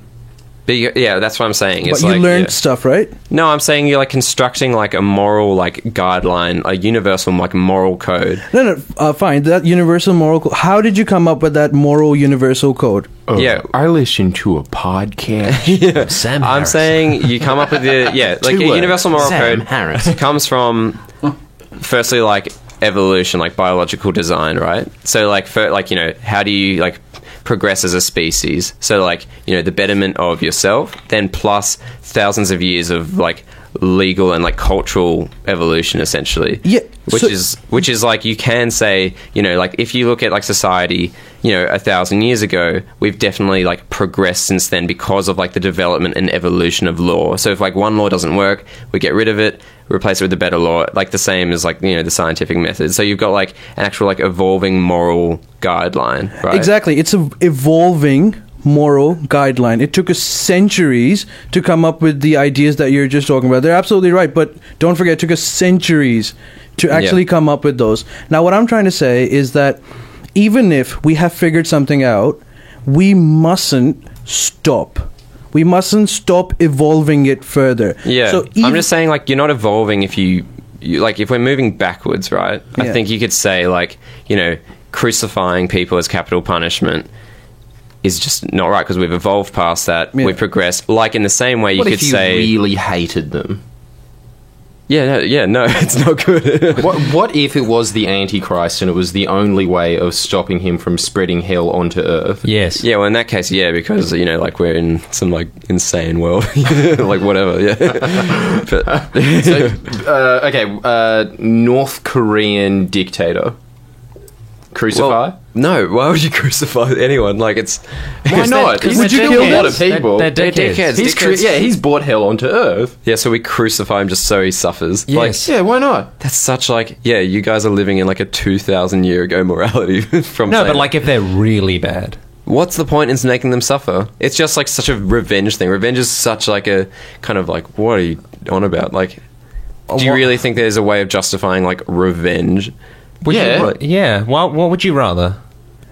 But yeah, that's what I'm saying. But you learned stuff, right? No, I'm saying you're like constructing like a moral like guideline, a universal like moral code. No, fine. That universal moral code. How did you come up with that moral universal code? Yeah, I listened to a podcast. Sam I'm Harris. saying you come up with a universal moral code comes from firstly like evolution, like biological design, right? So like how do you like progress as a species? So like the betterment of yourself, then plus thousands of years of like legal and like cultural evolution, essentially. Yeah, which is like you can say like if you look at like society 1,000 years ago, we've definitely like progressed since then because of like the development and evolution of law. So if like one law doesn't work, we get rid of it, replace it with a better law, like the same as like the scientific method. So you've got like an actual like evolving moral guideline, right? Exactly. It's an evolving moral guideline. It took us centuries to come up with the ideas that you're just talking about. They're absolutely right, but don't forget, it took us centuries to actually come up with those. Now, what I'm trying to say is that even if we have figured something out, we mustn't stop. We mustn't stop evolving it further. Yeah. So I'm just saying, like, you're not evolving if you like, if we're moving backwards, right? Yeah. I think you could say, like, crucifying people as capital punishment is just not right because we've evolved past that. Yeah. We've progressed. Like, in the same way, you could say... What if you really hated them? Yeah, no, it's not good. What if it was the Antichrist and it was the only way of stopping him from spreading hell onto Earth? Yes. Yeah, well, in that case, yeah, because, like, we're in some, like, insane world. Like, whatever, yeah. But, North Korean dictator. Crucify? Well, no, why would you crucify anyone? Like, it's... Why not? Would you kill a lot of them? people. They're dickheads. He's brought hell onto Earth. Yeah, so we crucify him just so he suffers. Yes. Like, Yeah, why not? that's such, like... Yeah, you guys are living in, like, a 2,000 year ago morality from... No, saying- but like if they're really bad. What's the point in making them suffer? It's just, like, such a revenge thing. Revenge is such, like, a... Kind of, like, what are you on about? Like, do you really think there's a way of justifying, like, revenge? Yeah. What would you rather?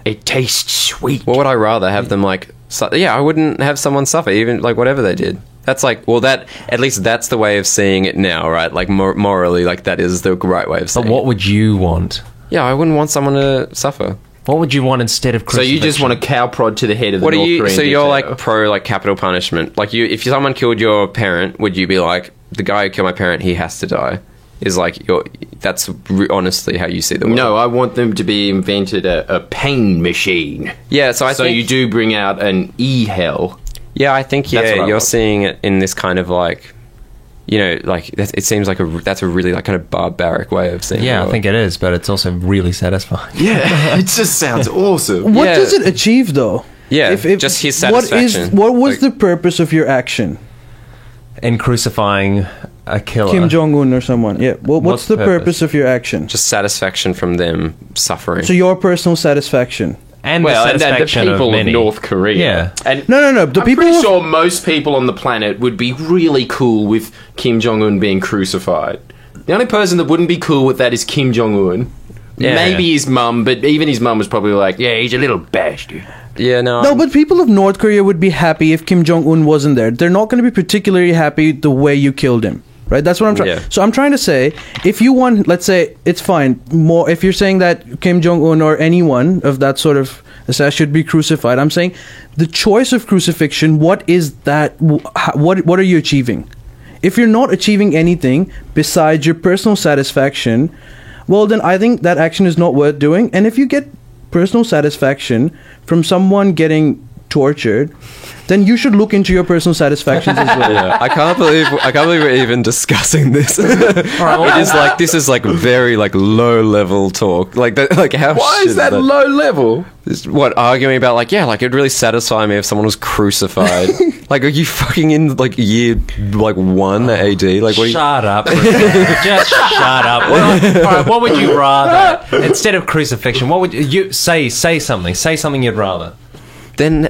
It tastes sweet. What would I rather have them, like... I wouldn't have someone suffer, even, like, whatever they did. That's like... Well, at least that's the way of seeing it now, right? Like, morally, like, that is the right way of seeing But what would you want? it. Yeah, I wouldn't want someone to suffer. What would you want instead of So crucifixion? you just want a cow prod to the head of the What are North you? Korean So you're dictator. like pro like capital punishment. Like if someone killed your parent, would you be like the guy who killed my parent? He has to die. Is like that's honestly how you see the world. No, I want them to be invented a pain machine. Yeah. So I So think you do bring out an e-hell. Yeah, I think That's what I you're want. seeing it in this kind of like, like it seems like that's a really like kind of barbaric way of seeing. Yeah, the I world. think it is, but it's also really satisfying. Yeah, it just sounds awesome. What Yeah. does it achieve, though? Yeah, just his What satisfaction. was Like- the purpose of your action? In crucifying a killer. Kim Jong Un or someone? Yeah. Well, what's the purpose of your action? just satisfaction from them suffering. So your personal satisfaction. And Well, the and the satisfaction people of of many. North Korea. Yeah. And No. The I'm people. pretty sure most people on the planet would be really cool with Kim Jong Un being crucified. The only person that wouldn't be cool with that is Kim Jong Un. Yeah. Maybe his mum, but even his mum was probably like, "Yeah, he's a little bastard." yeah, no, No, but people of North Korea would be happy if Kim Jong Un wasn't there. They're not going to be particularly happy the way you killed him, right? That's what I'm trying. Yeah. So I'm trying to say, if you want, let's say it's fine. More if you're saying that Kim Jong Un or anyone of that sort of assassin should be crucified. I'm saying the choice of crucifixion. What is that? What are you achieving? If you're not achieving anything besides your personal satisfaction, well, then I think that action is not worth doing. And if you get personal satisfaction from someone getting tortured, then you should look into your personal satisfactions as well. Yeah, I can't believe we're even discussing this. This is like very like low level talk. Like how Why shit is that low level? What, arguing about like, yeah, like it'd really satisfy me if someone was crucified. Like, are you fucking in like year like 1 AD? Like, what are you? Shut up. Just shut up. All right, what would you rather? Instead of crucifixion, what would you say? Say something. Say something you'd rather. Then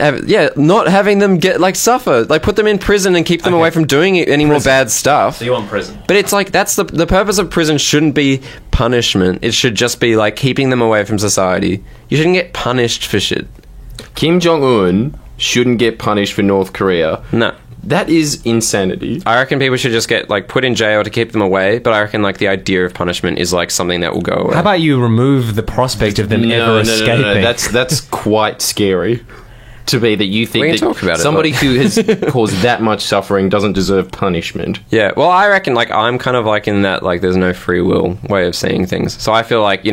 not having them get like suffer, like put them in prison and keep them away from doing any more bad stuff. you want prison? But it's like that's the purpose of prison shouldn't be punishment. It should just be like keeping them away from society. You shouldn't get punished for shit. Kim Jong Un shouldn't get punished for North Korea. No. That is insanity. I reckon people should just get like put in jail to keep them away, but I reckon like the idea of punishment is like something that will go away. How about you remove the prospect of them ever escaping? No. That's quite scary. To be that you think We can that talk about it, somebody like- who has caused that much suffering doesn't deserve punishment. Yeah, well, I reckon, like, I'm kind of, like, in that, like, there's no free will way of seeing things. So I feel like,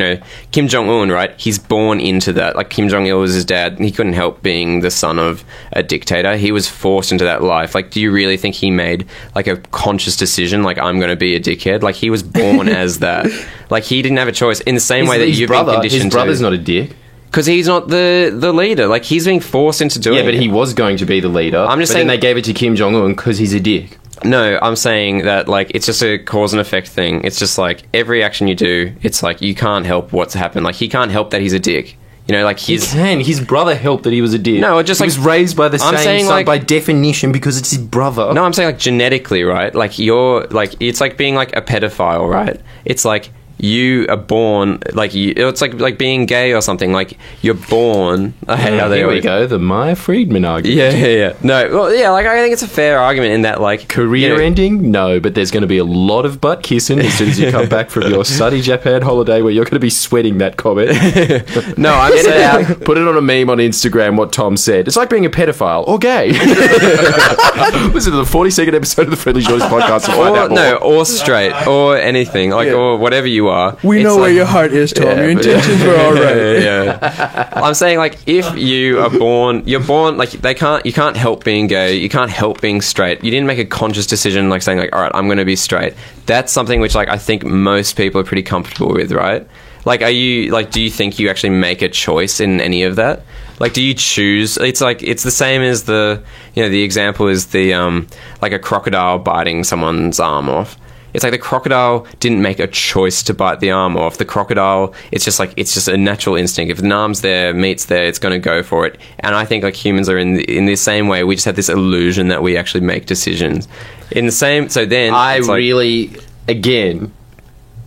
Kim Jong-un, right, he's born into that. Like, Kim Jong-il was his dad. He couldn't help being the son of a dictator. He was forced into that life. Like, do you really think he made, like, a conscious decision, like, I'm going to be a dickhead? Like, he was born as that. Like, he didn't have a choice in the same way that you've been conditioned his brother's not a dick. Because he's not the leader. Like, he's being forced into doing Yeah, but it. he was going to be the leader. I'm just but saying- then they gave it to Kim Jong Un because he's a dick. No, I'm saying that, like, it's just a cause and effect thing. It's just, like, every action you do, it's, like, you can't help what's happened. Like, he can't help that he's a dick. Like, He can. His brother helped that he was a dick. No, just he like- was raised by the I'm same saying, son like- by definition because it's his brother. No, I'm saying, like, genetically, right? Like, you're, like, it's like being, like, a pedophile, right? It's like, you are born, like, it's like being gay or something. Like, you're born... I hate how they Here we always- go, the Maya Friedman argument. Yeah. No, well, yeah, like, I think it's a fair argument in that, like... Career ending? No, but there's going to be a lot of butt kissing as soon as you come back from your sunny Japan holiday where you're going to be sweating that comment. No, I'm Get it saying... out, put it on a meme on Instagram, what Tom said. It's like being a pedophile or gay. Listen to the 42nd episode of the Friendly Joys podcast to find out more. or straight, or anything, like, or whatever you are. We It's know like- where your heart is, Tom. Your intentions were all right. Yeah. I'm saying, like, if you are born, you're born, like, you can't help being gay, you can't help being straight. You didn't make a conscious decision, like, saying, like, all right, I'm going to be straight. That's something which, like, I think most people are pretty comfortable with, right? Like, do you think you actually make a choice in any of that? Like, do you choose? It's like, it's the same as the example is like a crocodile biting someone's arm off. It's like the crocodile didn't make a choice to bite the arm off. The crocodile, it's just a natural instinct. If the arm's there, meat's there, it's going to go for it. And I think, like, humans are in the same way. We just have this illusion that we actually make decisions. In the same, so then it's like, again,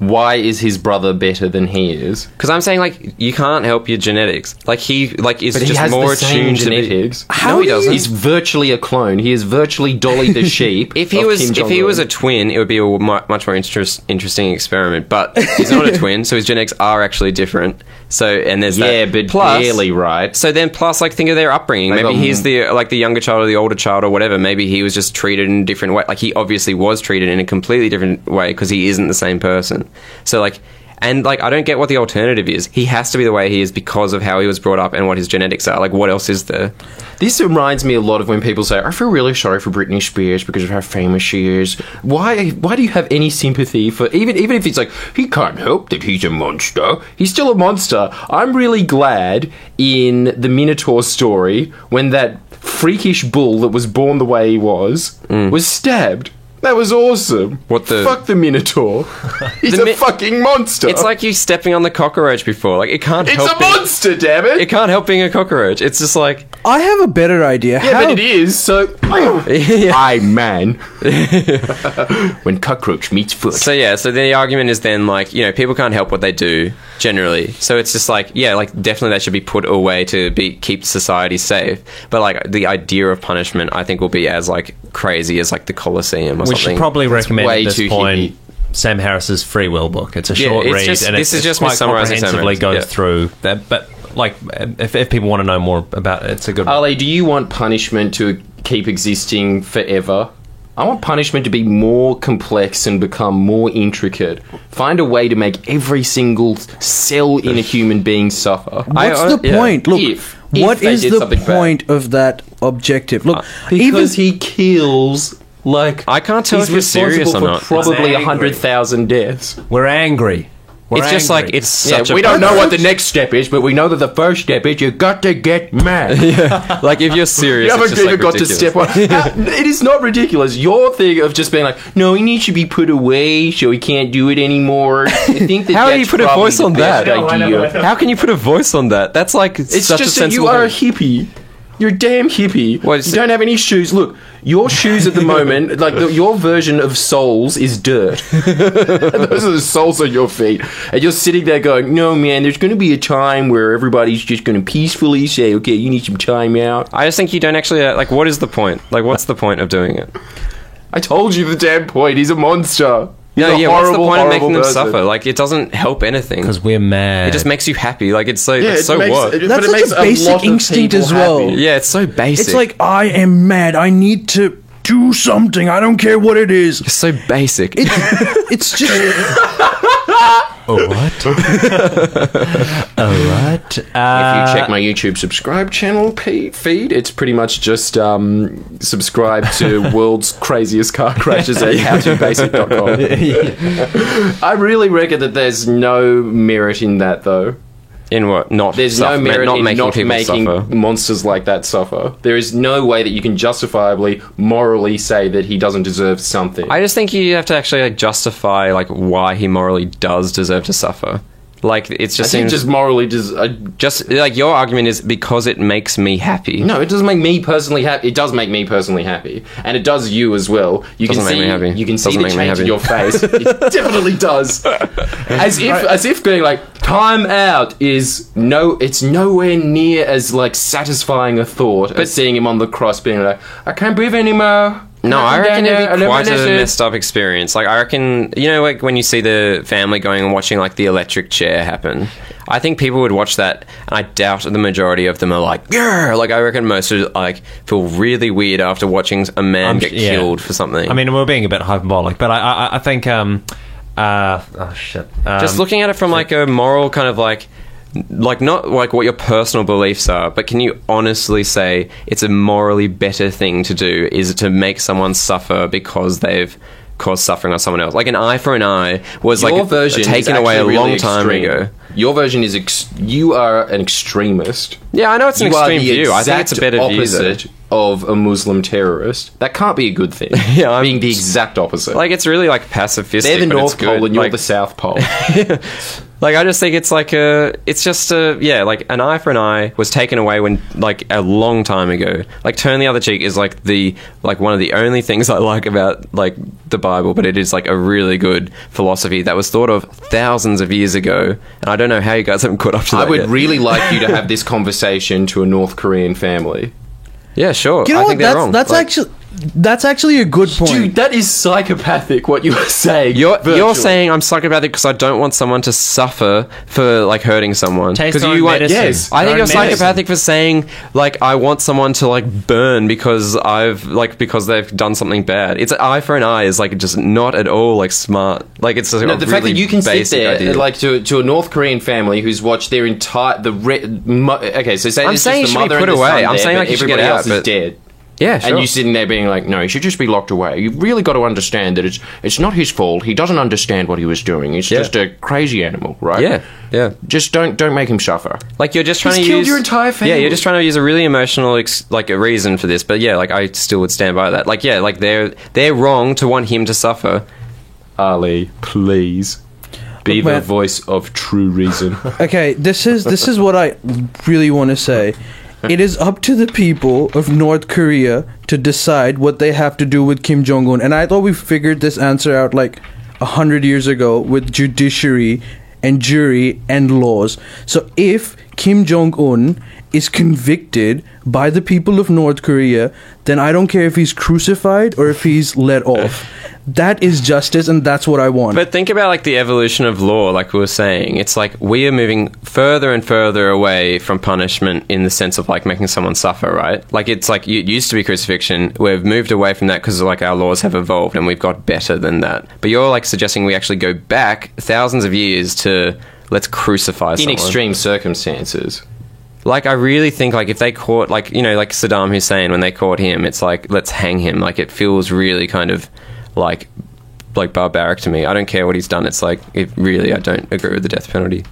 why is his brother better than he is? because I'm saying, like, you can't help your genetics. Like, he like is But just he has more the same attuned to genetics. No, he doesn't. He's virtually a clone. He is virtually Dolly the sheep. If he of was Kim if he Jong-un. was a twin, it would be a much more interesting experiment. But he's not a twin, so his genetics are actually different. So and there's Yeah, that. but Plus- barely, right? So then, plus, like, think of their upbringing. They Maybe got- he's the younger child or the older child or whatever. Maybe he was just treated in a different way. Like, he obviously was treated in a completely different way because he isn't the same person. So, like, and like, I don't get what the alternative is. He has to be the way he is because of how he was brought up and what his genetics are. Like, what else is there? This reminds me a lot of when people say, I feel really sorry for Britney Spears because of how famous she is. Why do you have any sympathy for... Even if it's like, he can't help that he's a monster. He's still a monster. I'm really glad in the Minotaur story when that freakish bull that was born the way he was stabbed. That was awesome. What the- Fuck the Minotaur. He's The a Mi- fucking monster. It's like you stepping on the cockroach before. Like, it can't It's help a being- monster, damn it. It can't help being a cockroach. It's just like... I have a better idea. Yeah, but it is, so... I'm man. When cockroach meets foot. So yeah, so the argument is then like, you know, people can't help what they do generally. So it's just like, yeah, like definitely that should be put away to keep society safe. But like the idea of punishment, I think will be as like crazy as like the Colosseum or We something. should probably recommend way at this too point hippie. Sam Harris's Free Will book. It's a Yeah, short it's read, just- and this is it's just me quite summarising Sam comprehensively Harris, goes yeah. through that. But like, if people want to know more about it, it's a good. Ali, do you want punishment to keep existing forever? I want punishment to be more complex and become more intricate. Find a way to make every single cell in a human being suffer. What's the yeah. point? Look, If what they is did the something bad. point of that objective? Look, Because he kills, like... I can't tell he's if you're serious responsible or for not. probably Angry. 100,000 deaths. We're angry. We're It's just angry. like it's Yeah, such a we don't know what the next step is, but we know that the first step is you got to get mad. like if you're serious. You haven't it's just, even like, got to ridiculous. step one. It is not ridiculous. Your thing of just being like, no, he needs to be put away, so he can't do it anymore. I think that How do you that's put a probably voice the on best that? idea. How can you put a voice on that? That's like It's such just a that you sensible are a thing. hippie. You're a damn hippie. Well, it's- you don't have any shoes. Look, your shoes at the moment, like your version of soles is dirt. Those are the soles on your feet. And you're sitting there going, no, man, there's going to be a time where everybody's just going to peacefully say, okay, you need some time out. I just think you don't actually like. What is the point? Like, what's the point of doing it? I told you the damn point. He's a monster. He's No, a yeah. What's the horrible, point of horrible making them person. suffer? Like, it doesn't help anything. because we're mad. It just makes you happy. Like, it's so. Yeah, it's it so makes, what? but That's it such makes a lot basic of instinct people as well. happy. Yeah, it's so basic. it's like I am mad. I need to do something. I don't care what it is. it's so basic. It's just what? What? If you check my YouTube subscribe channel feed, it's pretty much just subscribe to World's Craziest Car Crashes at howtobasic.com. I really reckon that there's no merit in that, though. In what? Not There's suffer, no merit not in making not people making suffer. monsters like that suffer. There is no way that you can justifiably, morally say that he doesn't deserve something. I just think you have to actually like justify like why he morally does deserve to suffer. Like it's I just think seems just morally just like your argument is because it makes me happy. No, it doesn't make me personally happy. It does make me personally happy, and it does you as well. You Doesn't can make see, me happy. you can see Doesn't the make me change in happy. your face. It definitely does. As if going like time out is it's nowhere near as like satisfying a thought as seeing him on the cross being like, I can't breathe anymore. No, I reckon it'd be quite a mess. messed up experience. Like, I reckon, you know, like when you see the family going and watching like the electric chair happen, I think people would watch that, and I doubt the majority of them are like, yeah. Like, I reckon most would like feel really weird after watching a man get yeah. killed for something. I mean, we're being a bit hyperbolic, but I think oh shit. Just looking at it from like a moral kind of like not like what your personal beliefs are, but can you honestly say it's a morally better thing to do is to make someone suffer because they've caused suffering on someone else? Like an eye for an eye was Your like version taken is away a actually long really time extreme. ago. Your version is you are an extremist. Yeah, I know it's an You are extreme the view. I think it's a exact better view though. opposite of a Muslim terrorist. That can't be a good thing. Yeah, I'm being the exact opposite. Like it's really like pacifistic. they're the but North it's good. Pole and you're Like- the South Pole. Like, I just think it's like like an eye for an eye was taken away when, like, a long time ago. Like, turn the other cheek is, like, one of the only things I like about, like, the Bible, but it is, like, a really good philosophy that was thought of thousands of years ago, and I don't know how you guys haven't caught up to that I would yet. really like you to have this conversation to a North Korean family. Yeah, sure. you know I what? think they're wrong. That's Like, actually That's actually a good point. Dude, that is psychopathic what you are saying. You're saying I'm psychopathic because I don't want someone to suffer for like hurting someone. Taste Because their own you want, medicine. yes. I think Their you're own medicine. psychopathic for saying like I want someone to like burn because because they've done something bad. It's an eye for an eye is like just not at all like smart. Like it's a No, the fact really that you can sit basic there, idea. like to a North Korean family who's watched their entire okay, so say I'm there's saying just it the should be mother put and the away. son I'm there, saying, but like, you should everybody get else out, is but- dead. yeah, sure. And you sitting there being like, no, he should just be locked away. You've really got to understand that it's not his fault. He doesn't understand what he was doing. He's Yeah. just a crazy animal, right? yeah. Just don't make him suffer. Like you're just trying He's to killed use your entire family. Yeah, you're just trying to use a really emotional like a reason for this. But yeah, like I still would stand by that. Like yeah, like they're wrong to want him to suffer. Ali, please be Look, the man. voice of true reason. Okay, this is what I really want to say. It is up to the people of North Korea to decide what they have to do with Kim Jong-un. And I thought we figured this answer out like 100 years ago with judiciary and jury and laws. So if Kim Jong-un is convicted by the people of North Korea, then I don't care if he's crucified or if he's let off. That is justice, and that's what I want. But think about like the evolution of law, like we were saying. It's like we are moving further and further away from punishment in the sense of like making someone suffer, right? Like it's like it used to be crucifixion. We've moved away from that because like our laws have evolved and we've got better than that. But you're like suggesting we actually go back thousands of years to let's crucify In someone. extreme circumstances. Like I really think like if they caught like like Saddam Hussein when they caught him, it's like let's hang him. Like it feels really kind of like barbaric to me. I don't care what he's done. It's like it really I don't agree with the death penalty.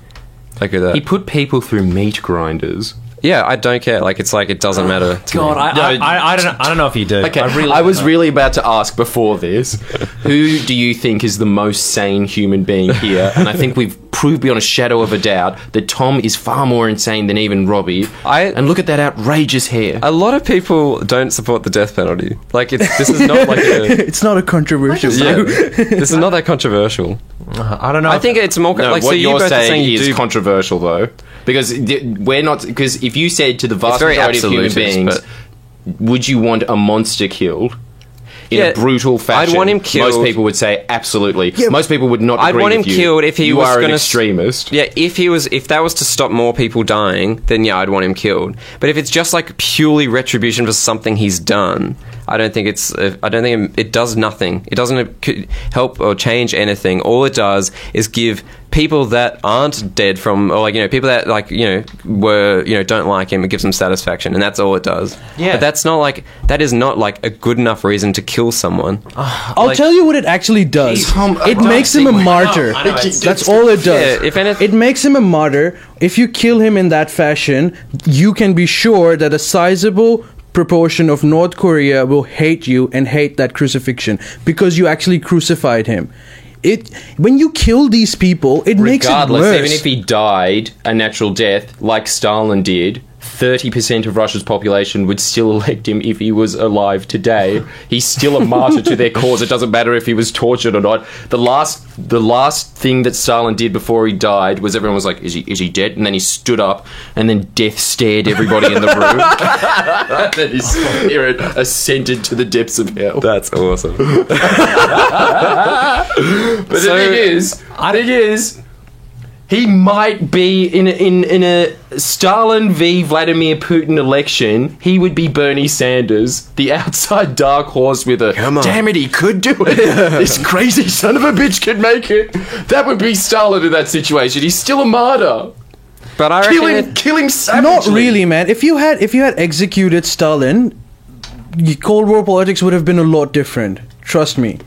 I agree with that. He put people through meat grinders. Yeah, I don't care. Like it's like it doesn't matter. To God, me. I don't know if you do. Okay, I really I was don't know. really about to ask before this, who do you think is the most sane human being here? And I think we've proved beyond a shadow of a doubt that Tom is far more insane than even Robbie. And look at that outrageous hair. A lot of people don't support the death penalty. Like this is not like a it's not a controversial yeah, this is not that controversial. I don't know. I think it's more No, like what so you you're both are saying you is do controversial, though, because we're not. Because if you said to the vast It's very majority of human absolutist, beings, would you want a monster killed in Yeah, a brutal fashion? I'd want him killed. Most people would say absolutely. Most people would not. I'd agree want him with you. killed if he you was are an gonna extremist. Yeah, if that was to stop more people dying, then yeah, I'd want him killed. But if it's just like purely retribution for something he's done, I don't think it does nothing. It doesn't help or change anything. All it does is give people that aren't dead from, or like people that like were don't like him. It gives them satisfaction, and that's all it does. Yeah. But that is not like a good enough reason to kill someone. I'll tell you what it actually does. Tom, It makes him a martyr. I know, it's- That's all it does. Yeah, if anything- It makes him a martyr. If you kill him in that fashion, you can be sure that a sizable proportion of North Korea will hate you and hate that crucifixion because you actually crucified him. When you kill these people, it makes it Regardless, worse. even if he died a natural death like Stalin did, 30% of Russia's population would still elect him if he was alive today. He's still a martyr to their cause. It doesn't matter if he was tortured or not. The last thing that Stalin did before he died was everyone was like, is he dead? And then he stood up and then death stared everybody in the room. And then his spirit ascended to the depths of hell. That's awesome. But the thing is, he might be in a Stalin v Vladimir Putin election. He would be Bernie Sanders, the outside dark horse with a. Come on. Damn it, he could do it. This crazy son of a bitch could make it. That would be Stalin in that situation. He's still a martyr. But I reckon Kill him savagely. Not really, man. If you had executed Stalin, Cold War politics would have been a lot different. Trust me.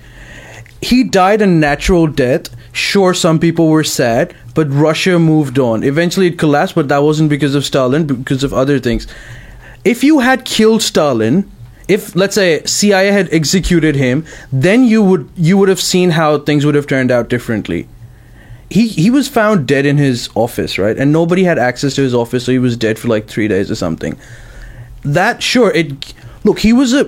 He died a natural death. Sure, some people were sad, but Russia moved on. Eventually it collapsed, but that wasn't because of Stalin, because of other things. If you had killed Stalin, if, let's say, CIA had executed him, then you would have seen how things would have turned out differently. He was found dead in his office, right? And nobody had access to his office, so he was dead for like 3 days or something. Look, he was a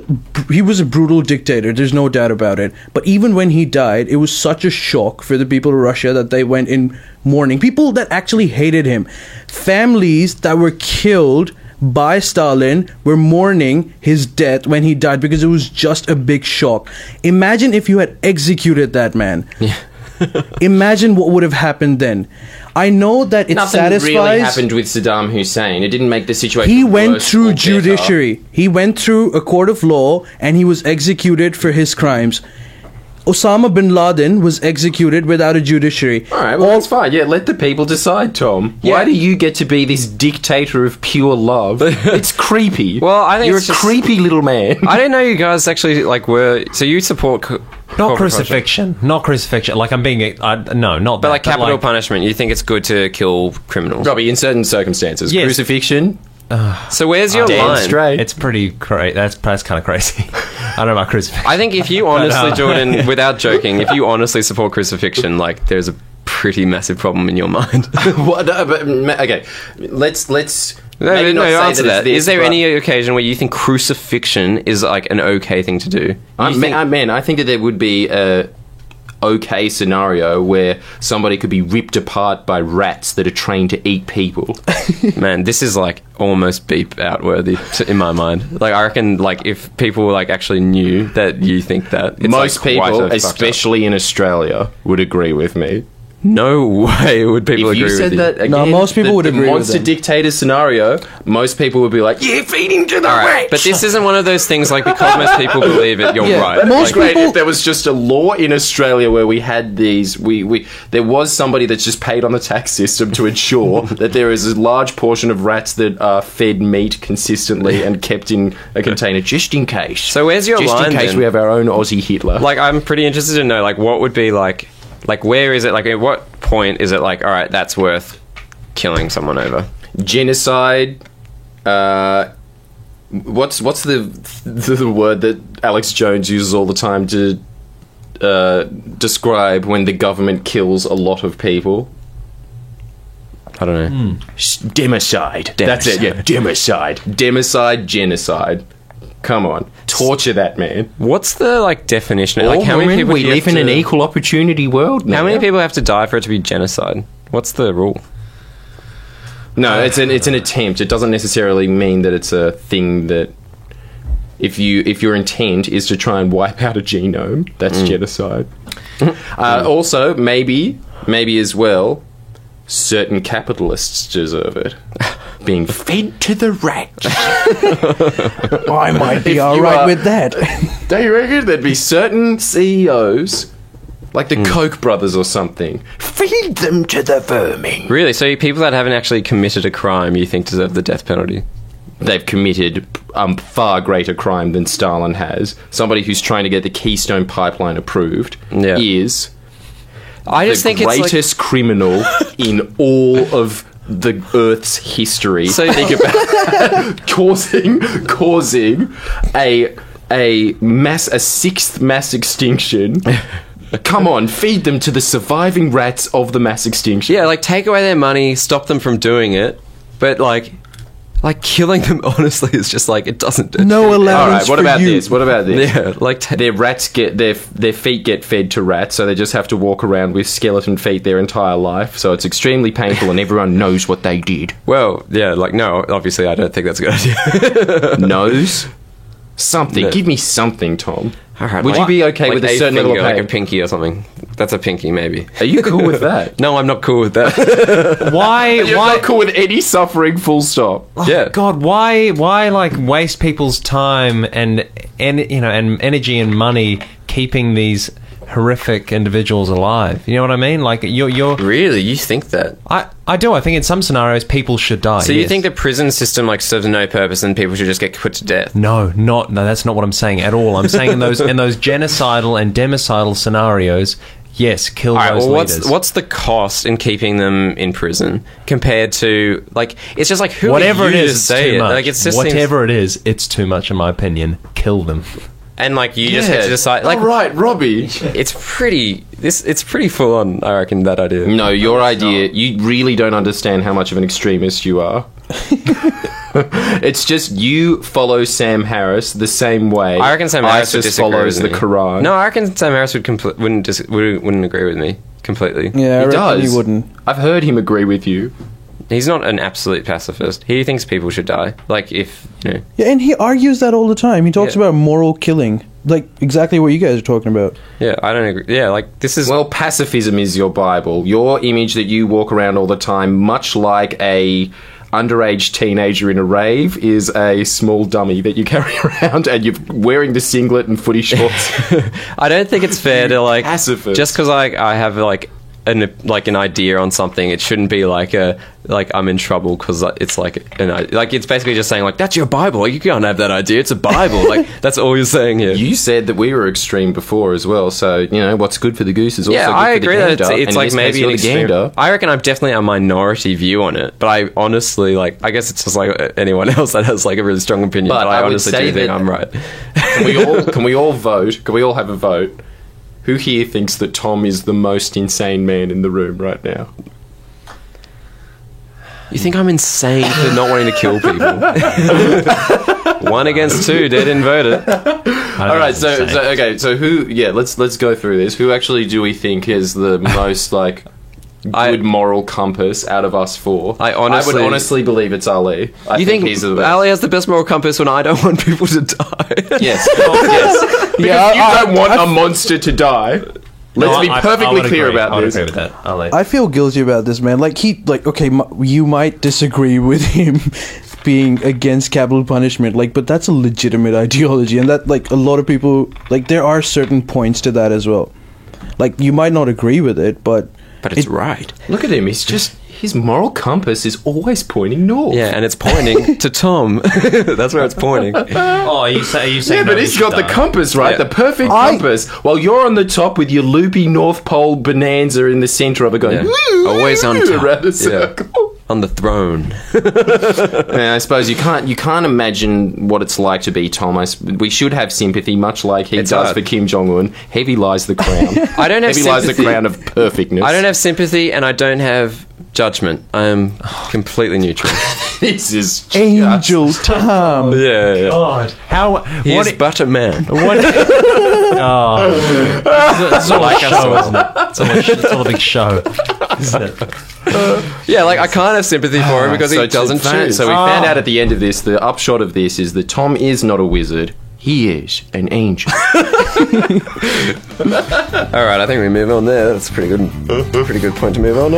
brutal dictator. There's no doubt about it. But even when he died, it was such a shock for the people of Russia that they went in mourning. People that actually hated him, families that were killed by Stalin were mourning his death when he died because it was just a big shock. Imagine if you had executed that man. Imagine what would have happened then. I know that it Nothing satisfies. really happened with Saddam Hussein. It didn't make the situation He went worse through or better. judiciary. He went through a court of law and he was executed for his crimes. Osama bin Laden was executed without a judiciary. All right, well, that's fine. Yeah, let the people decide, Tom. Yeah. Why do you get to be this dictator of pure love? It's creepy. Well, I think you're it's a just- creepy little man. I didn't know you guys actually like were. So you support Not corporal crucifixion. Not crucifixion. Like I'm being. No, not but that. like capital like, punishment. You think it's good to kill criminals? Robbie, in certain circumstances, Yes. crucifixion. So where's your Damn line? straight. It's pretty crazy. That's kind of crazy. I don't know about crucifixion. I think if you honestly, Jordan, without joking, if you honestly support crucifixion, like there's a pretty massive problem in your mind. What? Okay, let's. No, maybe not say answer that. that. It's this, Is there but- any occasion where you think crucifixion is like an okay thing to do? I think that there would be a okay scenario where somebody could be ripped apart by rats that are trained to eat people. Man, this is like almost beep out worthy in my mind. Like I reckon, like if people like actually knew that you think that, it's Most like, quite people, a fucked up- especially in Australia, would agree with me. no way would people If you agree said with you. that again, No, most people would agree The with monster them. dictator scenario, most people would be like, "Yeah, feed him to the All right, rats." but this isn't one of those things like because most people believe it, you're Yeah, right. most Like, Great people- if there was just a law in Australia where we had these, there was somebody that's just paid on the tax system to ensure that there is a large portion of rats that are fed meat consistently and kept in a container just in case. So where's your just line in case then? we have our own Aussie Hitler. like I'm pretty interested to know like what would be like where is it like at what point is it like all right that's worth killing someone over? Genocide. What's the word that Alex Jones uses all the time to describe when the government kills a lot of people? I don't know. Democide. That's it. Yeah, democide. Democide. Genocide. Come on, torture that man. What's the like definition? Like All how many women, people we do you live have in an to- equal opportunity world now. How many people have to die for it to be genocide? What's the rule? No, it's an attempt. It doesn't necessarily mean that it's a thing that if your intent is to try and wipe out a genome, that's genocide. Also, maybe as well, certain capitalists deserve it. Being fed to the rats. I might be If all you right are- with that. Don't you reckon there'd be certain CEOs, like the Koch brothers or something, feed them to the vermin? Really? So people that haven't actually committed a crime you think deserve the death penalty? They've committed far greater crime than Stalin has. Somebody who's trying to get the Keystone Pipeline approved Yeah. is I just the think it's like greatest criminal in all of the Earth's history. So- think about causing a sixth mass extinction. Come on, feed them to the surviving rats of the mass extinction. yeah, like take away their money, stop them from doing it, but like killing them honestly is just like it doesn't do No All allowance right, what for about you. this? What about this? Yeah, like Their rats get their feet get fed to rats, so they just have to walk around with skeleton feet their entire life. So it's extremely painful, and everyone knows what they did. well, yeah, like no, obviously I don't think that's a good idea. Knows something. No. Give me something, Tom. All right, Would like- you be okay like with a certain level of finger, like pain? a pinky or something? That's a pinky, maybe. Are you cool with that? No, I'm not cool with that. Why? You're why? not cool with any suffering. Full stop. Yeah. God, why like waste people's time and energy and money keeping these horrific individuals alive? You know what I mean? Like you're Really, you think that? I do. I think in some scenarios people should die. So you yes. think the prison system like serves no purpose and people should just get put to death? No, that's not what I'm saying at all. I'm saying in those genocidal and democidal scenarios, yes, kill All right, those well, leaders. what's the cost in keeping them in prison compared to like it's just like who Whatever are it you is, to it's say too it? much. Like it's just Whatever it is, it's too much in my opinion. Kill them. and like you just get to decide. Like all right, Robbie. it's pretty full on. I reckon that idea. No, your idea. You really don't understand how much of an extremist you are. It's just you follow Sam Harris the same way. I reckon Sam Harris would ISIS disagree follows with the me. Quran. No, I reckon Sam Harris wouldn't agree with me completely. Yeah, I he reckon does. he wouldn't. I've heard him agree with you. he's not an absolute pacifist. He thinks people should die. Like, if, you know... Yeah, and he argues that all the time. He talks Yeah. about moral killing. Like, exactly what you guys are talking about. Yeah, I don't agree. Yeah, like, this is... Well, pacifism is your Bible. Your image that you walk around all the time, much like a underage teenager in a rave, is a small dummy that you carry around, and you're wearing the singlet and footy shorts. I don't think it's fair to, like... Pacifist. Just because, like, I have, like an idea on something, it shouldn't be like I'm in trouble because it's like it's basically just saying, like, that's your Bible, like, you can't have that idea, it's a Bible. Like, that's all you're saying here. You said that we were extreme before as well, so, you know, what's good for the goose is also good I for agree the that gander. it's and like in this case, maybe you're an the extreme. gander. I reckon I'm definitely a minority view on it, but I honestly, like, I guess it's just like anyone else that has like a really strong opinion, but I would honestly say do think that- I'm right. Can we all vote? Can we all have a vote? Who here thinks that Tom is the most insane man in the room right now? You think I'm insane for not wanting to kill people? 1 against 2, they didn't vote it. All right, so who? Yeah, let's go through this. Who actually do we think is the most like good moral compass out of us four? I would honestly- honestly believe it's Ali. You think he's the best? Ali has the best moral compass when I don't want people to die? Yes, yes. Because you don't want a monster to die. Let's be perfectly clear about this. I would agree with that. I feel guilty about this, man. Like, okay, you might disagree with him being against capital punishment, like, but that's a legitimate ideology, and that, like, a lot of people, like, there are certain points to that as well. Like, you might not agree with it, but It's right. Look at him. His moral compass is always pointing north. Yeah, and it's pointing to Tom. That's where it's pointing. Oh, are you saying? Yeah, but he's got the compass, right? Yeah. The perfect compass. While you're on the top with your loopy North Pole bonanza in the center of it going... Yeah. Always on top. Around a Yeah. circle. On the throne. Yeah, I suppose you can't imagine what it's like to be Tom. We should have sympathy, much like he It's does hard. for Kim Jong-un. Heavy lies the crown. I don't have Heavy lies the sympathy. crown of perfectness. I don't have sympathy and I don't have judgment. I am completely neutral. This is just- Angel Tom. Yeah. God, how? He What? is but a man. What? Oh, it's all a show, isn't it? It's all a big show, isn't it? Yeah, like, I can't have sympathy for him because he doesn't choose. So we found out at the end of this, the upshot of this is that Tom is not a wizard. He is an angel. All right, I think we move on there. That's a pretty good point to move on.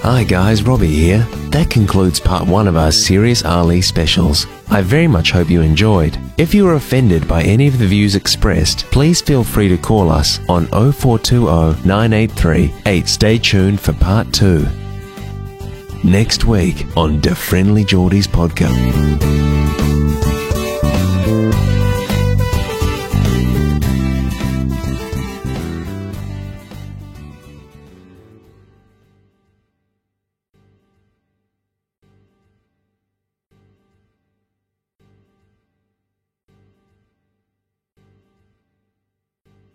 Hi guys, Robbie here. That concludes part 1 of our Serious Ali specials. I very much hope you enjoyed. If you were offended by any of the views expressed, please feel free to call us on 0420 983 8. Stay tuned for part 2. Next week on The Friendly Geordies podcast.